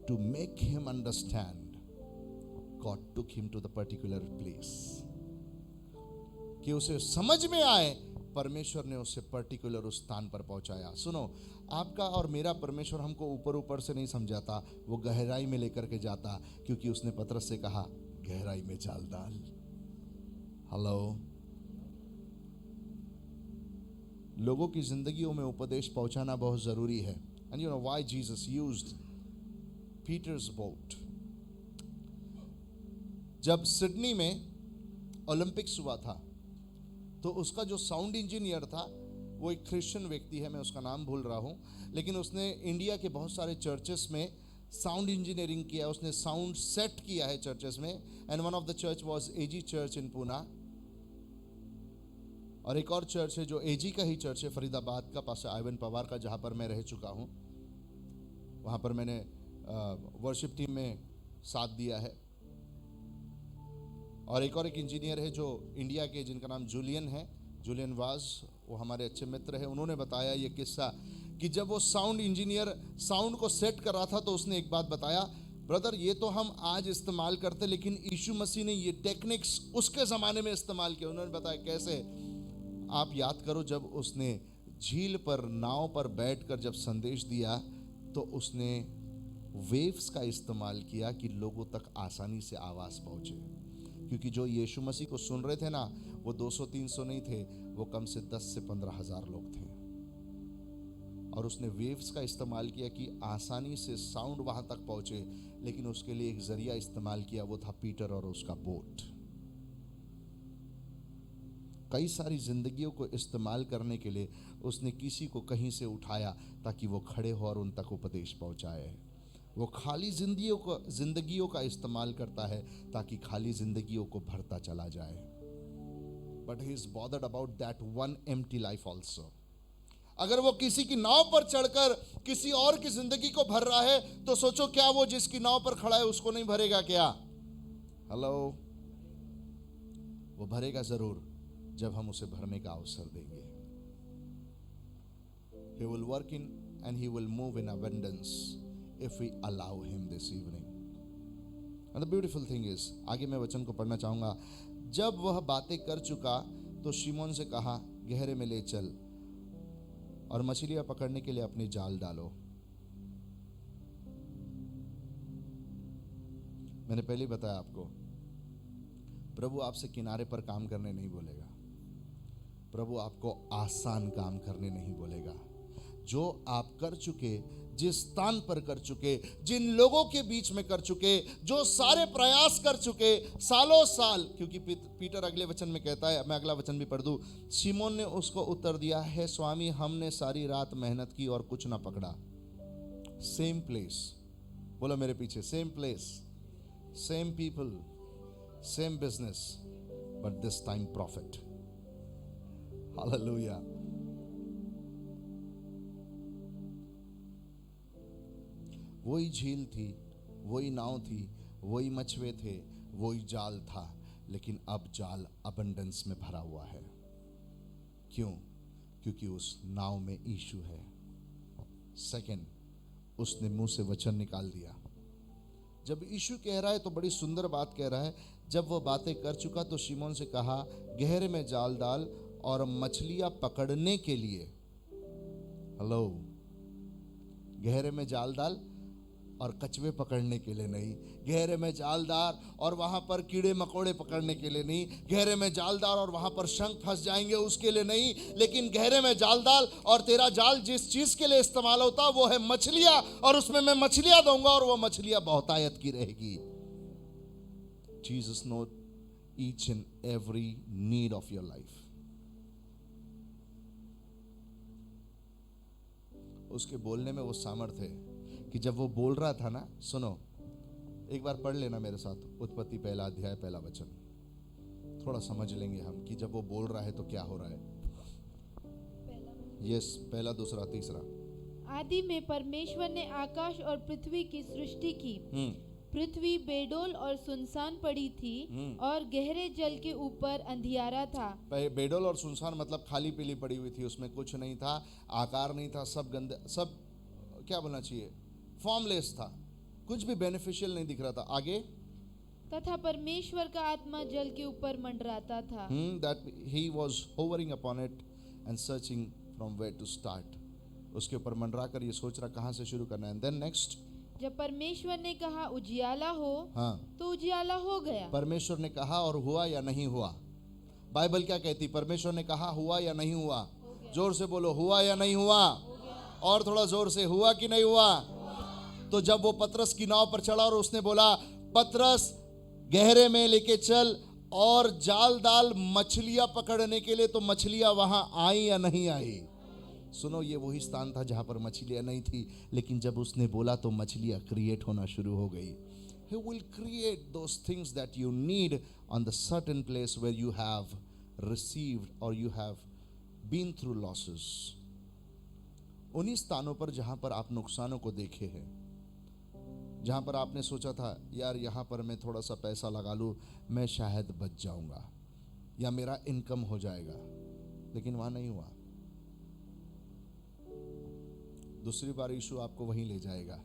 Speaker 4: To make him understand, God took him to the particular place, कि उसे समझ में आए, परमेश्वर ने उसे पर्टिकुलर उस स्थान पर पहुंचाया। सुनो, आपका और मेरा परमेश्वर हमको ऊपर ऊपर से नहीं समझाता, वो गहराई में लेकर के जाता, क्योंकि उसने पतरस से कहा, गहराई में जाल डाल। हेलो, लोगों की जिंदगियों में उपदेश पहुंचाना बहुत जरूरी है। And you know why Jesus used Peter's boat. जब सिडनी में ओलंपिक्स हुआ था, तो उसका जो साउंड इंजीनियर था वो एक क्रिश्चियन व्यक्ति है, मैं उसका नाम भूल रहा हूँ, लेकिन उसने इंडिया के बहुत सारे चर्चेस में साउंड इंजीनियरिंग किया, उसने साउंड सेट किया है चर्चेस में। And one of the church was AG church इन पूना, और एक और चर्च है जो एजी का ही चर्च है, फरीदाबाद का, पास्टर आइवन पवार का, जहाँ पर मैं रह चुका हूँ। वहाँ पर मैंने वर्शिप टीम में साथ दिया है। और एक इंजीनियर है जो इंडिया के, जिनका नाम जूलियन है, जूलियन वाज, वो हमारे अच्छे मित्र हैं। उन्होंने बताया ये किस्सा कि जब वो साउंड इंजीनियर साउंड को सेट कर रहा था, तो उसने एक बात बताया, ब्रदर ये तो हम आज इस्तेमाल करते, लेकिन यीशु मसीह ने ये टेक्निक्स उसके ज़माने में इस्तेमाल किया। उन्होंने बताया कैसे? आप याद करो, जब उसने झील पर नाव पर बैठकर जब संदेश दिया, तो उसने वेव्स का इस्तेमाल किया कि लोगों तक आसानी से आवाज़ पहुँचे, क्योंकि जो यीशु मसीह को सुन रहे थे ना, वो 200-300 नहीं थे, वो कम से 10 से 15 हज़ार लोग थे। और उसने वेव्स का इस्तेमाल किया कि आसानी से साउंड वहां तक पहुंचे, लेकिन उसके लिए एक जरिया इस्तेमाल किया, वो था पीटर और उसका बोट। कई सारी जिंदगियों को इस्तेमाल करने के लिए उसने किसी को कहीं से उठाया ताकि वो खड़े हो और उन तक उपदेश पहुंचाए। वो खाली जिंदगियों का इस्तेमाल करता है ताकि खाली जिंदगियों को भरता चला जाए। But he is bothered about that one empty life also. अगर वो किसी की नाव पर चढ़कर किसी और की जिंदगी को भर रहा है तो सोचो, क्या वो जिसकी नाव पर खड़ा है उसको नहीं भरेगा क्या? हेलो, वो भरेगा जरूर जब हम उसे भरने का अवसर देंगे। He will work in and he will move in abundance if we allow him this evening. And the beautiful thing is, आगे मैं वचन को पढ़ना चाहूंगा। जब वह बातें कर चुका तो शिमोन से कहा, गहरे में ले चल और मछलियां पकड़ने के लिए अपने जाल डालो। मैंने पहले ही बताया आपको, प्रभु आपसे किनारे पर काम करने नहीं बोलेगा। प्रभु आपको आसान काम करने नहीं बोलेगा। जो आप कर चुके, जिस स्थान पर कर चुके, जिन लोगों के बीच में कर चुके, जो सारे प्रयास कर चुके सालों साल, क्योंकि पीटर अगले वचन में कहता है, मैं अगला वचन भी पढ़ दूं। शिमोन ने उसको उत्तर दिया, है स्वामी, हमने सारी रात मेहनत की और कुछ ना पकड़ा। सेम प्लेस, बोलो मेरे पीछे, same place, same people, same business, but this time profit. Hallelujah. वही झील थी, वही नाव थी, वही मछुए थे, वही जाल था, लेकिन अब जाल अबंडेंस में भरा हुआ है। क्यों? क्योंकि उस नाव में यीशु है। सेकंड, उसने मुंह से वचन निकाल दिया। जब यीशु कह रहा है तो बड़ी सुंदर बात कह रहा है। जब वह बातें कर चुका तो शिमोन से कहा, गहरे में जाल डाल और मछलियां पकड़ने के लिए, हेलो, गहरे में जाल डाल और कछुए पकड़ने के लिए नहीं, गहरे में जालदार और वहां पर कीड़े मकोड़े पकड़ने के लिए नहीं, गहरे में जालदार और वहां पर शंख फंस जाएंगे उसके लिए नहीं, लेकिन गहरे में जाल डाल और तेरा जाल जिस चीज के लिए इस्तेमाल होता वो है मछलियां, और उसमें मैं मछलियां दूंगा और वो मछलियां बहुतायत की रहेगी। Jesus know each and every need of your life. उसके बोलने में वो सामर्थ्य है कि जब वो बोल रहा था ना, सुनो एक बार पढ़ लेना मेरे साथ, उत्पत्ति पहला अध्याय पहला वचन, थोड़ा समझ लेंगे हम कि जब वो बोल रहा है तो क्या हो रहा है। यस, पहला, दूसरा, तीसरा।
Speaker 5: आदि में परमेश्वर ने आकाश और पृथ्वी की सृष्टि की। पृथ्वी बेडोल और सुनसान पड़ी थी और गहरे जल के ऊपर अंधियारा था।
Speaker 4: बेडोल और सुनसान मतलब खाली पीली पड़ी हुई थी, उसमें कुछ नहीं था, आकार नहीं था, सब गंदे, सब क्या बोलना चाहिए, फॉर्मलेस था, कुछ भी बेनिफिशियल नहीं दिख रहा था। आगे,
Speaker 5: तथा परमेश्वर का आत्मा जल के ऊपर मंडराता था।
Speaker 4: that he was hovering upon it and searching from where to start। उसके ऊपर मंडरा कर ये सोच रहा कहाँ से शुरू करना है। And then next,
Speaker 5: जब परमेश्वर ने कहा उजियाला हो,
Speaker 4: हाँ,
Speaker 5: तो उजियाला हो गया।
Speaker 4: परमेश्वर ने कहा और हुआ या नहीं हुआ? बाइबल क्या कहती? परमेश्वर ने कहा, हुआ या नहीं हुआ? जोर से बोलो, हुआ या नहीं हुआ? और थोड़ा जोर से, हुआ कि नहीं हुआ? तो जब वो पतरस की नाव पर चढ़ा और उसने बोला, पतरस गहरे में लेके चल और जाल डाल मछलियां पकड़ने के लिए, तो मछलियां वहां आई या नहीं आई? सुनो, ये वही स्थान था जहां पर मछलियां नहीं थी, लेकिन जब उसने बोला तो मछलियां क्रिएट होना शुरू हो गई। He will create those things that you need on the certain place where you have received or you have been through losses। उन्हीं स्थानों पर जहां पर आप नुकसानों को देखे हैं, जहां पर आपने सोचा था यार यहां पर मैं थोड़ा सा पैसा लगा लूं, मैं शायद बच जाऊंगा या मेरा इनकम हो जाएगा, लेकिन वहां नहीं हुआ। दूसरी बार यीशु आपको वहीं ले जाएगा,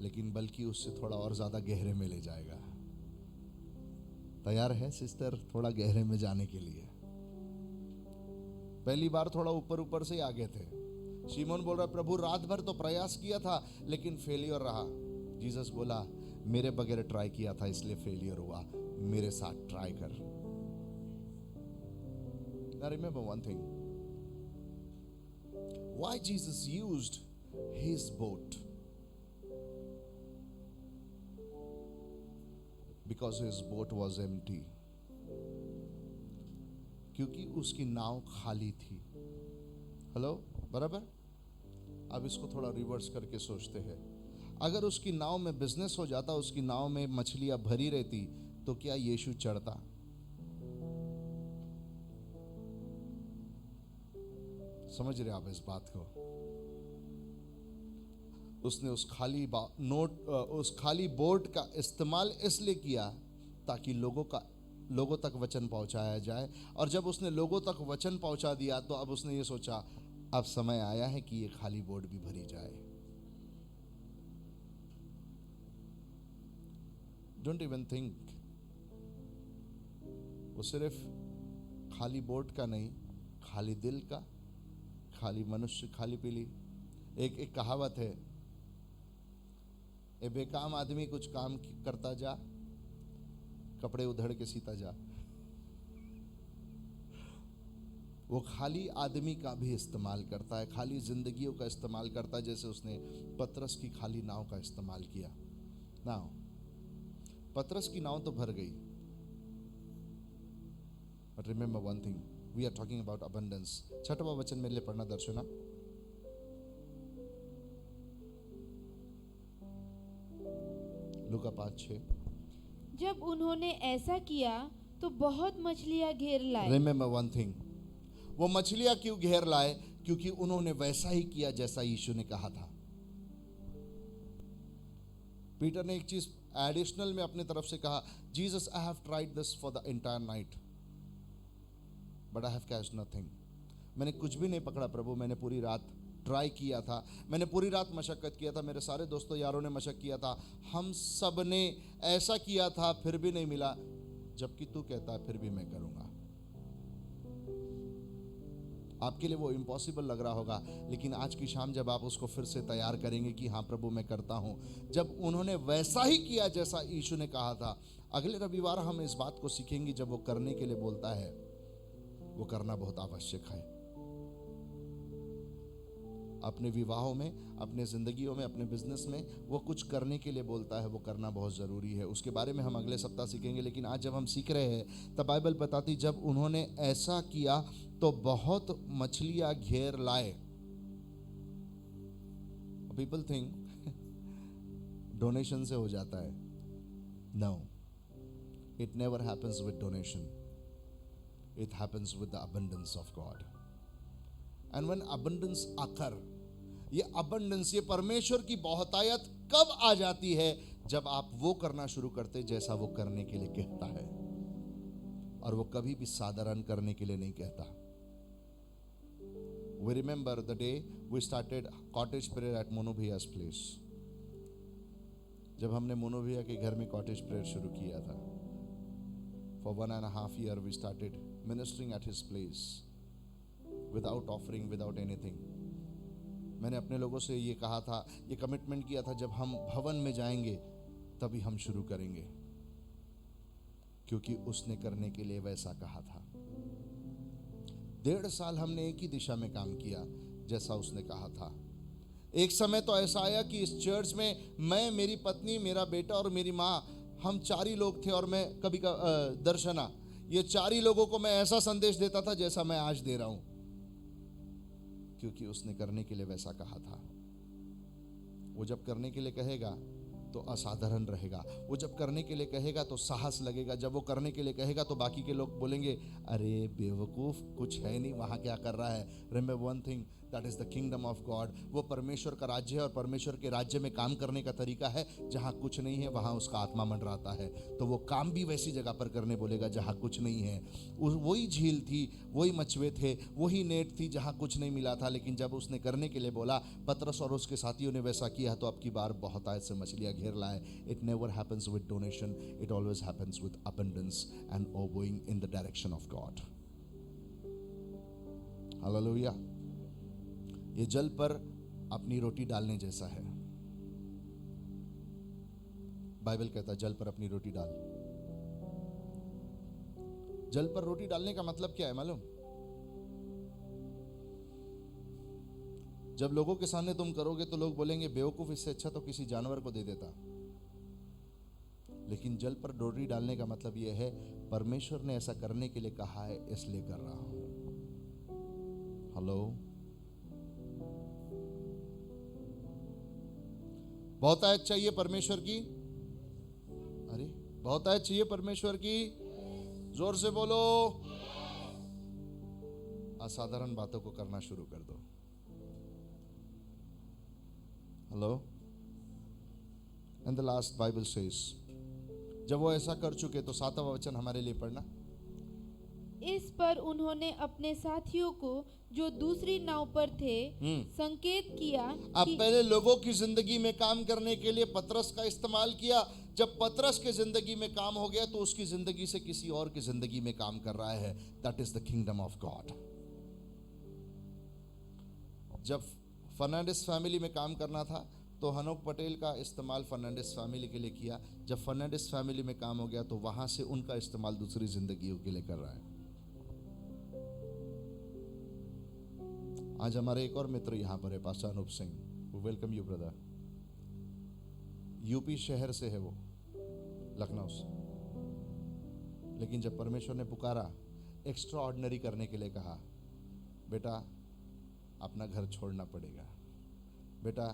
Speaker 4: लेकिन बल्कि उससे थोड़ा और ज्यादा गहरे में ले जाएगा। तैयार है सिस्टर थोड़ा गहरे में जाने के लिए? पहली बार थोड़ा ऊपर ऊपर से आगे थे। शिमोन बोल रहा, प्रभु रात भर तो प्रयास किया था लेकिन फेलियर रहा। जीसस बोला, मेरे बगैर ट्राई किया था इसलिए फेलियर हुआ, मेरे साथ ट्राई कर। Now remember one thing, Why Jesus used his boat? Because his boat was empty. क्योंकि उसकी नाव खाली थी. हेलो, बराबर? अब इसको थोड़ा रिवर्स करके सोचते हैं. अगर उसकी नाव में बिजनेस हो जाता, उसकी नाव में मछलियां भरी रहती, तो क्या यीशु चढ़ता? समझ रहे आप इस बात को? उसने उस खाली बोट का इस्तेमाल इसलिए किया ताकि लोगों तक वचन पहुंचाया जाए. और जब उसने लोगों तक वचन पहुंचा दिया, तो अब उसने ये सोचा, अब समय आया है कि ये खाली बोट भी भरी जाए. Don't even think. वो सिर्फ खाली बोट का नहीं, खाली दिल का, खाली मनुष्य, खाली पीली. एक कहावत है, ए बेकाम आदमी कुछ काम करता जा, कपड़े उधड़ के सीता जा. वो खाली आदमी का भी इस्तेमाल करता है, खाली जिंदगियों का इस्तेमाल करता है, जैसे उसने पतरस की खाली नाव का इस्तेमाल किया. नाव, पतरस की नाव तो भर गई. But remember one thing, we are talking about abundance. 6वां वचन मेरे लिए पढ़ना दर्शना. लूका 5:6.
Speaker 5: जब उन्होंने ऐसा किया तो बहुत मछलियां घेर लाए.
Speaker 4: रिमेंबर वन थिंग, वो मछलियां क्यों घेर लाए? क्योंकि उन्होंने वैसा ही किया जैसा यीशु ने कहा था. पीटर ने एक चीज एडिशनल में अपने तरफ से कहा, Jesus I have tried this for the entire night but I have catched nothing. मैंने कुछ भी नहीं पकड़ा प्रभु, मैंने पूरी रात ट्राई किया था, मैंने पूरी रात मशक्कत किया था, मेरे सारे दोस्तों यारों ने मशक्कत किया था, हम सब ने ऐसा किया था, फिर भी नहीं मिला. जबकि तू कहता है फिर भी मैं करूंगा. आपके लिए वो इम्पॉसिबल लग रहा होगा, लेकिन आज की शाम जब आप उसको फिर से तैयार करेंगे कि हाँ प्रभु मैं करता हूं, जब उन्होंने वैसा ही किया जैसा यीशु ने कहा था. अगले रविवार हम इस बात को सीखेंगे, जब वो करने के लिए बोलता है, वो करना बहुत आवश्यक है. अपने विवाहों में, अपने जिंदगियों में, अपने बिजनेस में वो कुछ करने के लिए बोलता है, वो करना बहुत ज़रूरी है. उसके बारे में हम अगले सप्ताह सीखेंगे. लेकिन आज जब हम सीख रहे हैं, तब बाइबल बताती, जब उन्होंने ऐसा किया तो बहुत मछलियां घेर लाए. पीपल थिंक डोनेशन से हो जाता है. No, it never happens with donation. It happens with the abundance of God. And when abundance आकर, ये अबंडेंस, ये परमेश्वर की बहुतायत कब आ जाती है? जब आप वो करना शुरू करते जैसा वो करने के लिए कहता है. और वो कभी भी साधारण करने के लिए नहीं कहता. We remember the day we started cottage prayer at Monu Bhaiya's place. जब हमने मोनू भैया के घर में कॉटेज प्रेयर शुरू किया था. For 1.5 years we started ministering at his place without offering, without anything. मैंने अपने लोगों से ये कहा था, ये कमिटमेंट किया था, जब हम भवन में जाएंगे तभी हम शुरू करेंगे, क्योंकि उसने करने के लिए वैसा कहा था. 1.5 साल हमने एक ही दिशा में काम किया जैसा उसने कहा था. एक समय तो ऐसा आया कि इस चर्च में मैं, मेरी पत्नी, मेरा बेटा और मेरी माँ, हम 4 ही लोग थे. और मैं कभी दर्शना, ये 4 ही लोगों को मैं ऐसा संदेश देता था जैसा मैं आज दे रहा हूं, क्योंकि उसने करने के लिए वैसा कहा था. वो जब करने के लिए कहेगा तो असाधारण रहेगा. वो जब करने के लिए कहेगा तो साहस लगेगा. जब वो करने के लिए कहेगा तो बाकी के लोग बोलेंगे, अरे बेवकूफ़, कुछ है नहीं, वहाँ क्या कर रहा है. Remember one thing, that is the kingdom of God. वो परमेश्वर का राज्य है, और परमेश्वर के राज्य में काम करने का तरीका है, जहाँ कुछ नहीं है वहाँ उसका आत्मा मंडराता है. तो वो काम भी वैसी जगह पर करने बोलेगा जहाँ कुछ नहीं है. वही झील थी, वही मछुए थे, वही नेट थी जहाँ कुछ नहीं मिला था. लेकिन जब उसने करने के लिए बोला, पतरस और उसके साथियों ने वैसा किया, तो अब की बार बहुत आयत से मछलियाँ घेर लाए. It never happens with donation, it always happens with abundance and obeying in the direction of God. Hallelujah. ये जल पर अपनी रोटी डालने जैसा है. बाइबल कहता है जल पर अपनी रोटी डाल. जल पर रोटी डालने का मतलब क्या है मालूम? जब लोगों के सामने तुम करोगे तो लोग बोलेंगे बेवकूफ, इससे अच्छा तो किसी जानवर को दे देता। लेकिन जल पर डोरी डालने का मतलब यह है परमेश्वर ने ऐसा करने के लिए कहा है, इसलिए कर रहा हूं। हेलो, बहुतायत चाहिए परमेश्वर की? अरे बहुतायत चाहिए परमेश्वर की? जोर से बोलो। असाधारण बातों को करना शुरू कर दो। Hello, and the last Bible says, जब वो ऐसा कर चुके तो 7वां वचन हमारे लिए पढ़ना।
Speaker 5: इस पर उन्होंने अपने साथियों को जो दूसरी नाव पर थे संकेत किया
Speaker 4: अब
Speaker 5: कि
Speaker 4: पहले लोगों की जिंदगी में काम करने के लिए पतरस का इस्तेमाल किया। जब पतरस के जिंदगी में काम हो गया तो उसकी जिंदगी से किसी और की जिंदगी में काम कर रहा है। That is the kingdom of God. जब फर्नांडिस फैमिली में काम करना था तो हनोक पटेल का इस्तेमाल फर्नांडिस फैमिली के लिए किया। जब फर्नांडिस फैमिली में काम हो गया तो वहां से उनका इस्तेमाल दूसरी जिंदगियों के लिए कर रहा है। आज हमारे एक और मित्र यहां पर है, pastor Anoop Singh. Welcome you brother. UP शहर से है वो, लखनऊ से। लेकिन जब परमेश्वर ने पुकारा, एक्स्ट्रा ऑर्डिनरी करने के लिए कहा, बेटा अपना घर छोड़ना पड़ेगा, बेटा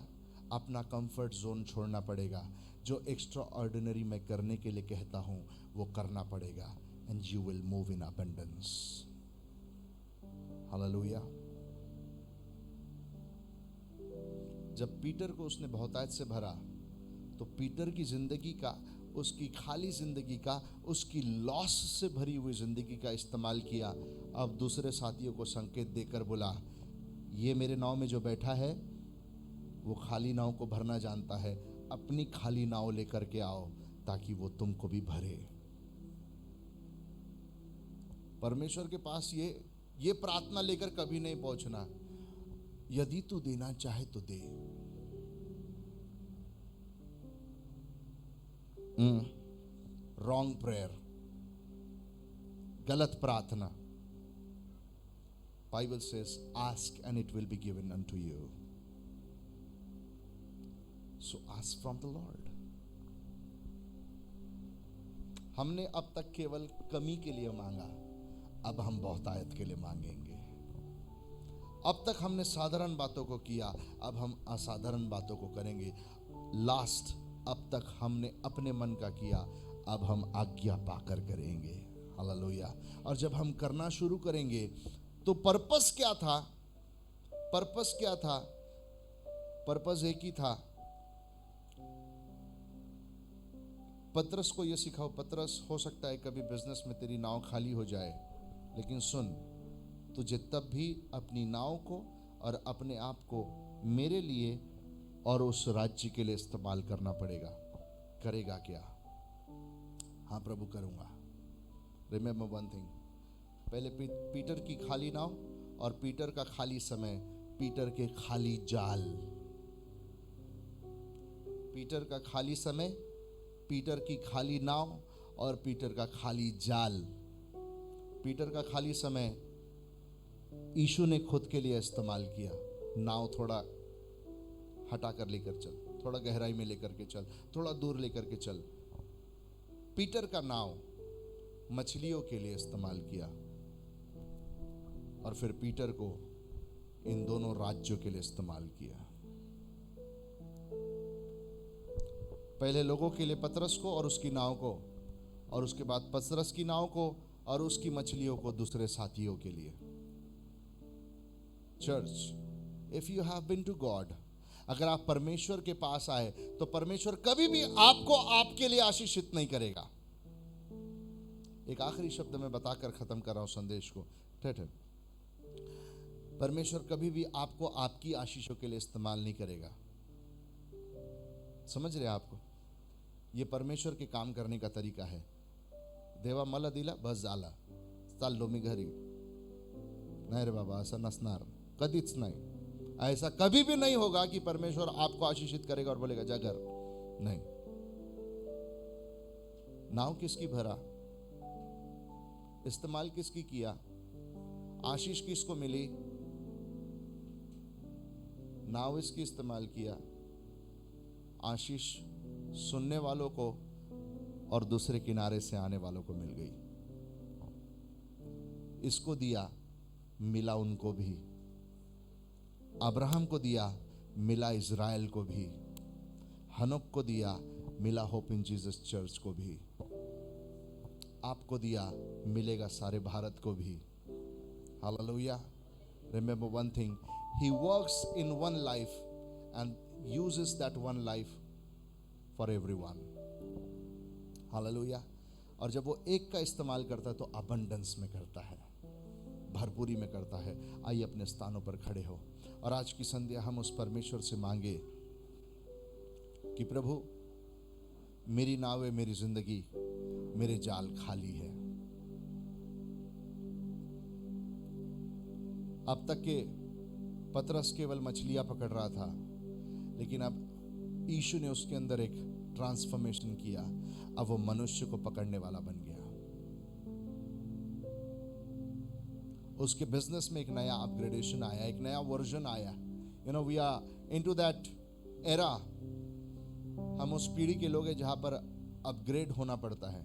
Speaker 4: अपना कंफर्ट जोन छोड़ना पड़ेगा। जो एक्स्ट्रा ऑर्डिनरी मैं करने के लिए कहता हूं वो करना पड़ेगा। And you will move in abundance. Hallelujah. जब पीटर को उसने बहुतायत से भरा तो पीटर की जिंदगी का, उसकी खाली जिंदगी का, उसकी लॉस से भरी हुई जिंदगी का इस्तेमाल किया। अब दूसरे साथियों को संकेत देकर बोला, ये मेरे नाव में जो बैठा है वो खाली नाव को भरना जानता है, अपनी खाली नाव लेकर के आओ ताकि वो तुमको भी भरे। परमेश्वर के पास ये प्रार्थना लेकर कभी नहीं पहुंचना, यदि तू देना चाहे तो दे। रॉन्ग प्रेयर, गलत प्रार्थना। Bible says ask and it will be given unto you. So ask from the Lord. हमने अब तक केवल कमी के लिए मांगा, अब हम बहुतायत के लिए मांगेंगे। अब तक हमने साधारण बातों को किया, अब हम असाधारण बातों को करेंगे। लास्ट, अब तक हमने अपने मन का किया, अब हम आज्ञा पाकर करेंगे। हालेलुया। और जब हम करना शुरू करेंगे तो पर्पस क्या था? पर्पस क्या था? पर्पस एक ही था, पतरस को यह सिखाओ। पतरस, हो सकता है कभी बिजनेस में तेरी नाव खाली हो जाए, लेकिन सुन, तुझे तब भी अपनी नाव को और अपने आप को मेरे लिए और उस राज्य के लिए इस्तेमाल करना पड़ेगा। करेगा क्या? हाँ प्रभु, करूंगा। रिमेंबर वन थिंग, पहले पीटर की खाली नाव और पीटर का खाली समय, पीटर के खाली जाल। पीटर का खाली समय, पीटर की खाली नाव और पीटर का खाली जाल। पीटर का खाली समय यीशु ने खुद के लिए इस्तेमाल किया। नाव थोड़ा हटा कर लेकर चल, थोड़ा गहराई में लेकर के चल, थोड़ा दूर लेकर के चल। पीटर का नाव मछलियों के लिए इस्तेमाल किया और फिर पीटर को इन दोनों राज्यों के लिए इस्तेमाल किया। पहले लोगों के लिए पतरस को और उसकी नाव को, और उसके बाद पतरस की नाव को और उसकी मछलियों को दूसरे साथियों के लिए। Church, if you have been to God, अगर आप परमेश्वर के पास आए तो परमेश्वर कभी भी आपको आपके लिए आशीषित नहीं करेगा। एक आखिरी शब्द में बताकर खत्म कर रहा हूं संदेश को। ठहर, परमेश्वर कभी भी आपको आपकी आशीषों के लिए इस्तेमाल नहीं करेगा। समझ रहे आपको? ये परमेश्वर के काम करने का तरीका है। देवा मला दिला बस झाला, चाललो मी घरी। नाही रे बाबा, असं नसणार, कधीच नहीं। ऐसा कभी भी नहीं होगा कि परमेश्वर आपको आशीषित करेगा और बोलेगा जा घर। नहीं। नाव किसकी भरा, इस्तेमाल किसकी किया, आशीष किसको मिली? नाव इसकी इस्तेमाल किया, आशीष सुनने वालों को और दूसरे किनारे से आने वालों को मिल गई। इसको दिया, मिला उनको भी। अब्राहम को दिया, मिला इज़राइल को भी। हनोक को दिया, मिला होप इन जीसस चर्च को भी। आपको दिया, मिलेगा सारे भारत को भी। Hallelujah. Remember one thing, he works in one life and uses that one life for everyone. Hallelujah. और जब वो एक का इस्तेमाल करता है तो अबंडेंस में करता है, भरपूरी में करता है। आइए अपने स्थानों पर खड़े हो और आज की संध्या हम उस परमेश्वर से मांगे कि प्रभु मेरी नाव है, मेरी जिंदगी, मेरे जाल खाली है। अब तक के पतरस केवल मछलियां पकड़ रहा था, लेकिन अब यीशु ने उसके अंदर एक ट्रांसफॉर्मेशन किया। अब वो मनुष्य को पकड़ने वाला बन गया। उसके बिजनेस में एक नया अपग्रेडेशन आया, एक नया वर्जन आया। You know, we are into that era. हम उस पीढ़ी के लोग हैं जहां पर अपग्रेड होना पड़ता है।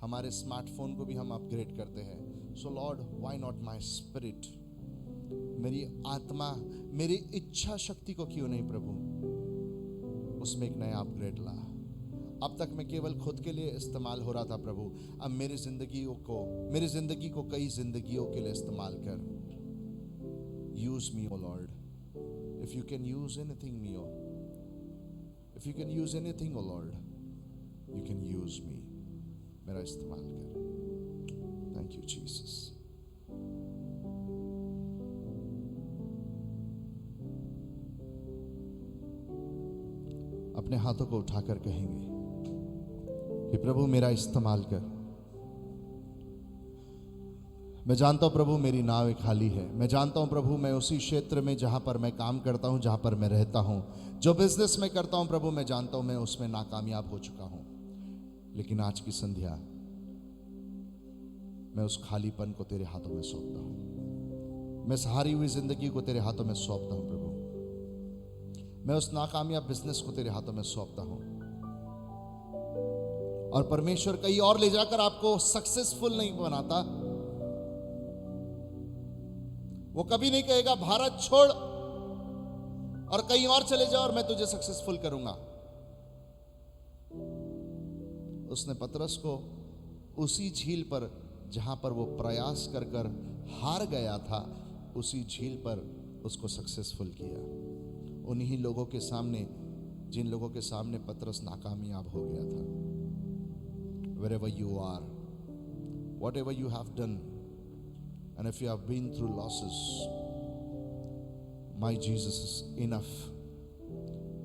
Speaker 4: हमारे स्मार्टफोन को भी हम अपग्रेड करते हैं। So lord, why not my spirit? मेरी आत्मा, मेरी इच्छा शक्ति को क्यों नहीं प्रभु उसमें एक नया अपग्रेड ला। अब तक मैं केवल खुद के लिए इस्तेमाल हो रहा था प्रभु, अब मेरी जिंदगी को कई जिंदगियों के लिए इस्तेमाल कर। Use me O lord, if you can use anything me, if you can use anything O lord, you can use me. मेरा इस्तेमाल कर। Thank you Jesus. अपने हाथों को उठाकर कहेंगे कि प्रभु मेरा इस्तेमाल कर। मैं जानता हूं प्रभु मेरी नाव खाली है। मैं जानता हूं प्रभु मैं उसी क्षेत्र में जहां पर मैं काम करता हूं, जहां पर मैं रहता हूं, जो बिजनेस में करता हूं प्रभु, मैं जानता हूं मैं उसमें नाकामयाब हो चुका हूं। लेकिन आज की संध्या मैं उस खालीपन को तेरे हाथों में सौंपता हूं। मैं इस हारी हुई जिंदगी को तेरे हाथों में सौंपता हूं प्रभु। मैं उस नाकामयाब बिजनेस को तेरे हाथों में सौंपता हूं। और परमेश्वर कहीं और ले जाकर आपको सक्सेसफुल नहीं बनाता। वो कभी नहीं कहेगा भारत छोड़ और कहीं और चले जाओ और मैं तुझे सक्सेसफुल करूंगा। उसने पतरस को उसी झील पर जहां पर वो प्रयास कर कर हार गया था, उसी झील पर उसको सक्सेसफुल किया। उन्हीं लोगों के सामने, जिन लोगों के सामने पतरस नाकामयाब हो गया था। Wherever you are, whatever you have done, and if you have been through losses, my Jesus is enough.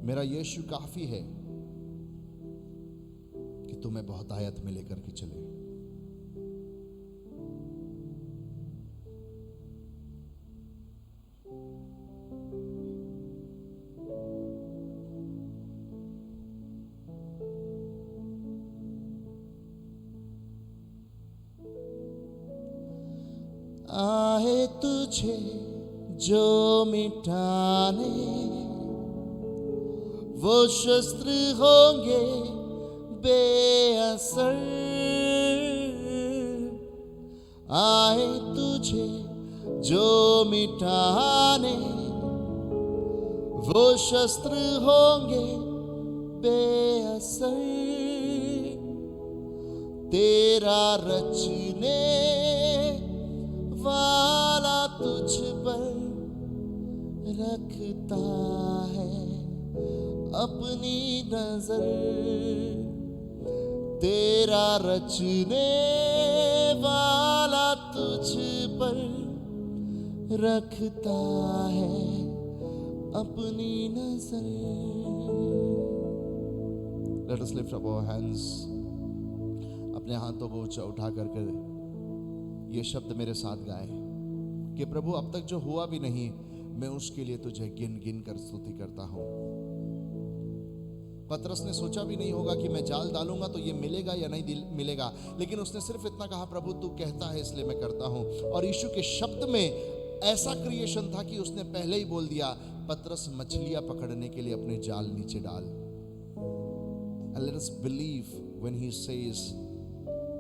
Speaker 4: मेरा यीशु काफी है कि तुम्हें बहुत आयत में लेकर के चले। आए तुझे जो मिटाने, वो शस्त्र होंगे बेअसर। आए तुझे जो मिटाने, वो शस्त्र होंगे बेअसर। तेरा रचने वाला तुझ पर रखता है अपनी नजर। तेरा रचने वाला तुझ पर रखता है अपनी नजर। Let us lift up our hands. अपने हाथों को ऊंचा उठा करके ये शब्द मेरे साथ गाए कि प्रभु अब तक जो हुआ भी नहीं, मैं उसके लिए तुझे गिन गिन कर स्तुति करता हूं। पतरस ने सोचा भी नहीं होगा कि मैं जाल डालूंगा तो ये मिलेगा या नहीं मिलेगा, लेकिन उसने सिर्फ इतना कहा, प्रभु तू कहता है इसलिए मैं करता हूं। और यीशु के शब्द में ऐसा क्रिएशन था कि उसने पहले ही बोल दिया, पतरस मछलियां पकड़ने के लिए अपने जाल नीचे डाल। And let us believe when he says,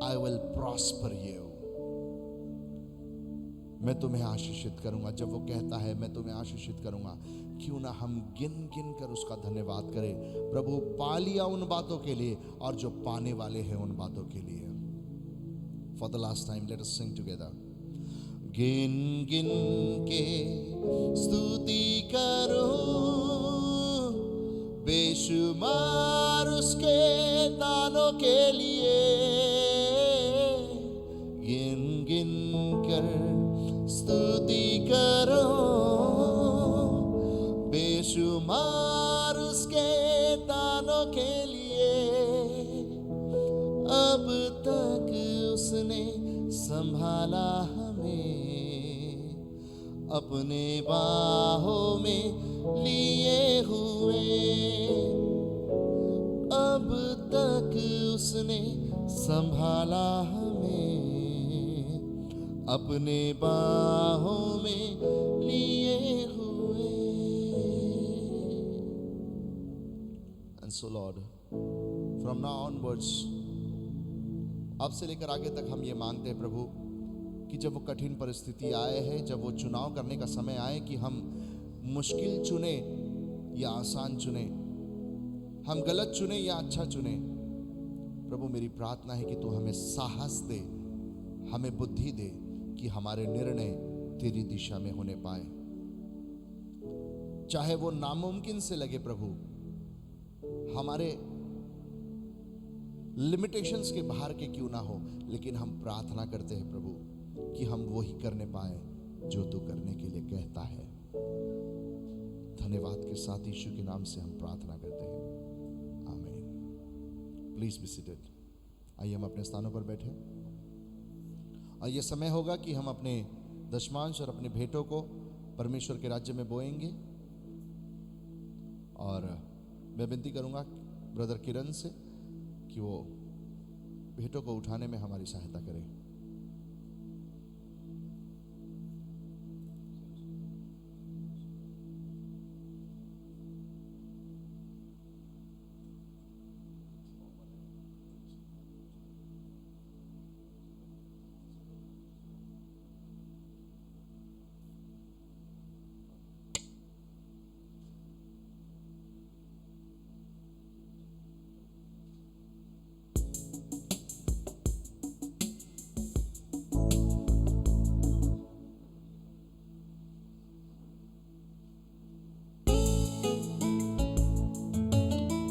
Speaker 4: I will prosper you. मैं तुम्हें आशीषित करूंगा। जब वो कहता है मैं तुम्हें आशीषित करूंगा, क्यों ना हम गिन गिन कर उसका धन्यवाद करें। प्रभु पा लिया उन बातों के लिए और जो पाने वाले हैं उन बातों के लिए। For the last time, let us sing together. गिन गिन के स्तुति करो, बेशुमार उसके दानों के लिए। गिन गिन कर स्तुति करो, बेशुमार उसके दानों के लिए। अब तक उसने संभाला हमें, अपने बाहों में लिए हुए। अब तक उसने संभाला हमें, अपने बाहों में लिए हुए। And so Lord, from now onwards, अब से लेकर आगे तक हम ये मांगते हैं प्रभु कि जब वो कठिन परिस्थिति आए हैं, जब वो चुनाव करने का समय आए कि हम मुश्किल चुने या आसान चुने, हम गलत चुने या अच्छा चुने, प्रभु मेरी प्रार्थना है कि तू हमें साहस दे, हमें बुद्धि दे कि हमारे निर्णय तेरी दिशा में होने पाए। चाहे वो नामुमकिन से लगे प्रभु, हमारे लिमिटेशंस के बाहर के क्यों ना हो, लेकिन हम प्रार्थना करते हैं प्रभु कि हम वो ही करने पाए जो तू करने के लिए कहता है। धन्यवाद के साथ यीशु के नाम से हम प्रार्थना करते हैं, आमीन। Please be seated. आइए हम अपने स्थानों पर बैठे और ये समय होगा कि हम अपने दशमांश और अपने भेंटों को परमेश्वर के राज्य में बोएंगे। और मैं विनती करूंगा ब्रदर किरण से कि वो भेंटों को उठाने में हमारी सहायता करें।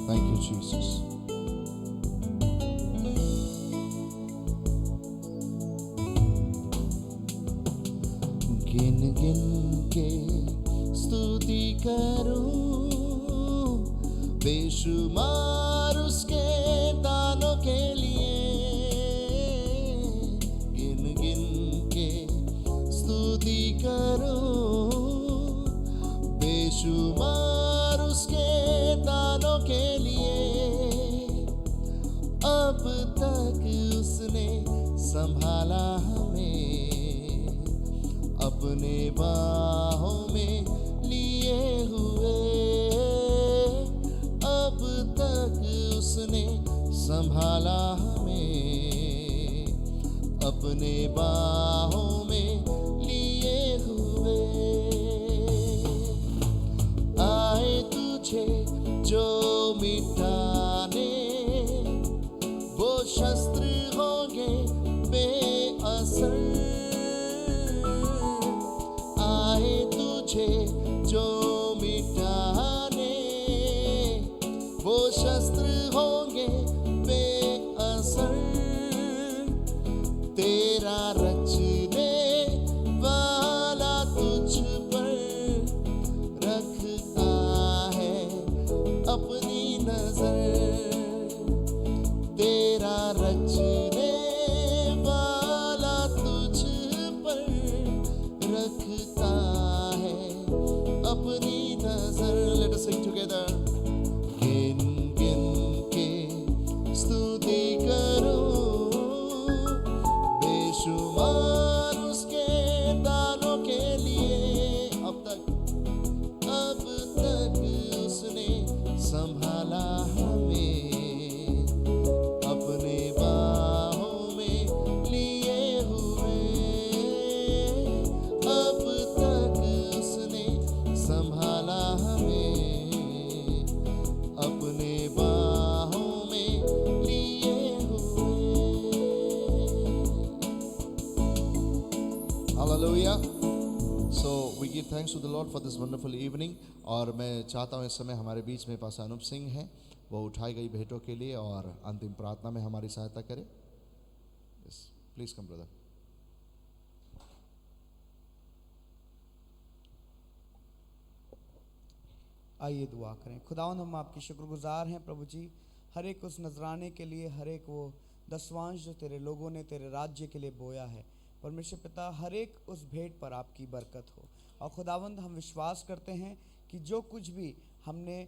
Speaker 4: Thank you, Jesus. गिन गिन के स्तुति करूं, बेशुमार उसके दानों के लिए। गिन गिन के स्तुति करूं, बेशुमार उसके दानों के लिए। अब तक उसने संभाला हमें, अपने बाहों में लिए हुए। अब तक उसने संभाला हमें, अपने बाहों में लिए हुए। आए तुझे जो मिटाने, वो शस्त्र होंगे बेअसर। आए तुझे जो मिटाने, वो शस्त्र होंगे बेअसर। तेरा रचने वाला तुझ पर रखता है अपनी नजर। तेरा रचने वाला तुझ पर रखता है अपनी नजर। Let us sing together. गिन गिन के स्तुति करो, बेशुमार Hallelujah. So we give thanks to the Lord for this wonderful evening. और मैं चाहता हूँ इस समय हमारे बीच में पास अनुप सिंह हैं, वो उठाई गई भेंटों के लिए और अंतिम प्रार्थना में हमारी सहायता करें. Yes, please come brother.
Speaker 3: आइए दुआ करें. खुदावंद हम आपके शुक्रगुजार हैं प्रभु जी, हर एक उस नजराने के लिए, हर एक वो दसवांश जो तेरे लोगों ने तेरे राज्य के लिए बोया है. परमेश्वर पिता, हर एक उस भेंट पर आपकी बरकत हो. और खुदावंद हम विश्वास करते हैं कि जो कुछ भी हमने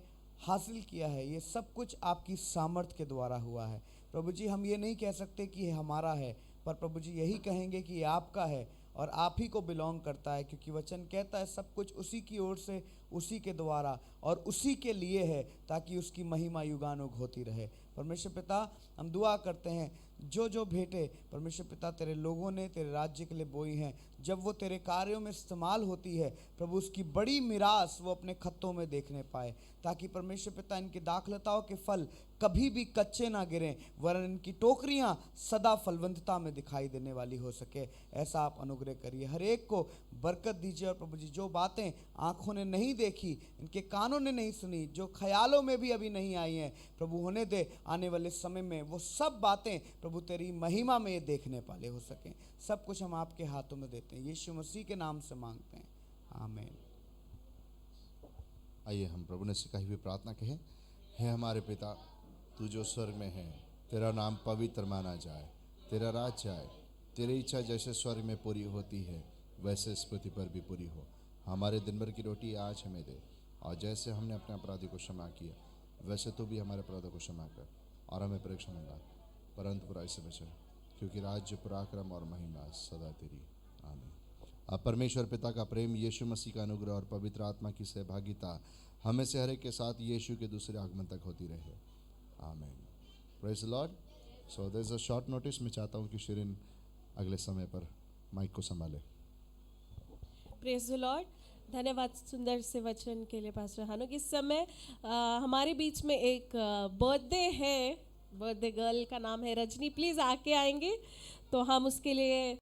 Speaker 3: हासिल किया है ये सब कुछ आपकी सामर्थ के द्वारा हुआ है. प्रभु जी, हम ये नहीं कह सकते कि ये हमारा है, पर प्रभु जी यही कहेंगे कि ये आपका है और आप ही को बिलोंग करता है, क्योंकि वचन कहता है सब कुछ उसी की ओर से, उसी के द्वारा और उसी के लिए है, ताकि उसकी महिमा युगानुग होती रहे. परमेश्वर पिता, हम दुआ करते हैं जो जो भेंटें परमेश्वर पिता तेरे लोगों ने तेरे राज्य के लिए बोई हैं, जब वो तेरे कार्यों में इस्तेमाल होती है प्रभु, उसकी बड़ी मिरास वो अपने खत्तों में देखने पाए, ताकि परमेश्वर पिता इनकी दाखलताओं के फल कभी भी कच्चे ना गिरें, वरन इनकी टोकरियां सदा फलवंतता में दिखाई देने वाली हो सके. ऐसा आप अनुग्रह करिए, हर एक को बरकत दीजिए. और प्रभु जी, जो बातें आँखों ने नहीं देखी, इनके कानों ने नहीं सुनी, जो ख्यालों में भी अभी नहीं आई हैं, प्रभु होने दे आने वाले समय में वो सब बातें प्रभु तेरी महिमा में ये देखने वाले हो सकें. सब कुछ हम आपके हाथों में देते हैं, यीशु मसीह के नाम से मांगते हैं, आमीन.
Speaker 4: आइए हम प्रभु ने सिखाई हुई प्रार्थना कहें. हे हमारे पिता, तू जो स्वर्ग में है, तेरा नाम पवित्र माना जाए, तेरा राज्य आए, तेरी इच्छा जैसे स्वर्ग में पूरी होती है वैसे इस पृथ्वी पर भी पूरी हो. हमारे दिन भर की रोटी आज हमें दे, और जैसे हमने अपने अपराधी को क्षमा किया वैसे तू भी हमारे अपराधों को क्षमा कर, और हमें परीक्षा में ला, परंतु बुराई से बचा, क्योंकि राज्य, पराक्रम और महिमा सदा तेरी. आमीन. अब परमेश्वर पिता का प्रेम, यीशु मसीह का अनुग्रह और पवित्र आत्मा की सहभागिता हमें से हर एक के साथ यीशु के दूसरे आगमन तक होती रहे. Amen. Praise the lord. So there is a short notice. मैं चाहता हूँ कि शिरीन अगले समय पर माइक को संभाले.
Speaker 1: Praise the Lord. धन्यवाद सुंदर से वचन के लिए पास्टर हानुक. इस समय हमारे बीच में एक बर्थडे है, बर्थडे गर्ल का नाम है रजनी. प्लीज़ आके आएंगे तो हम उसके लिए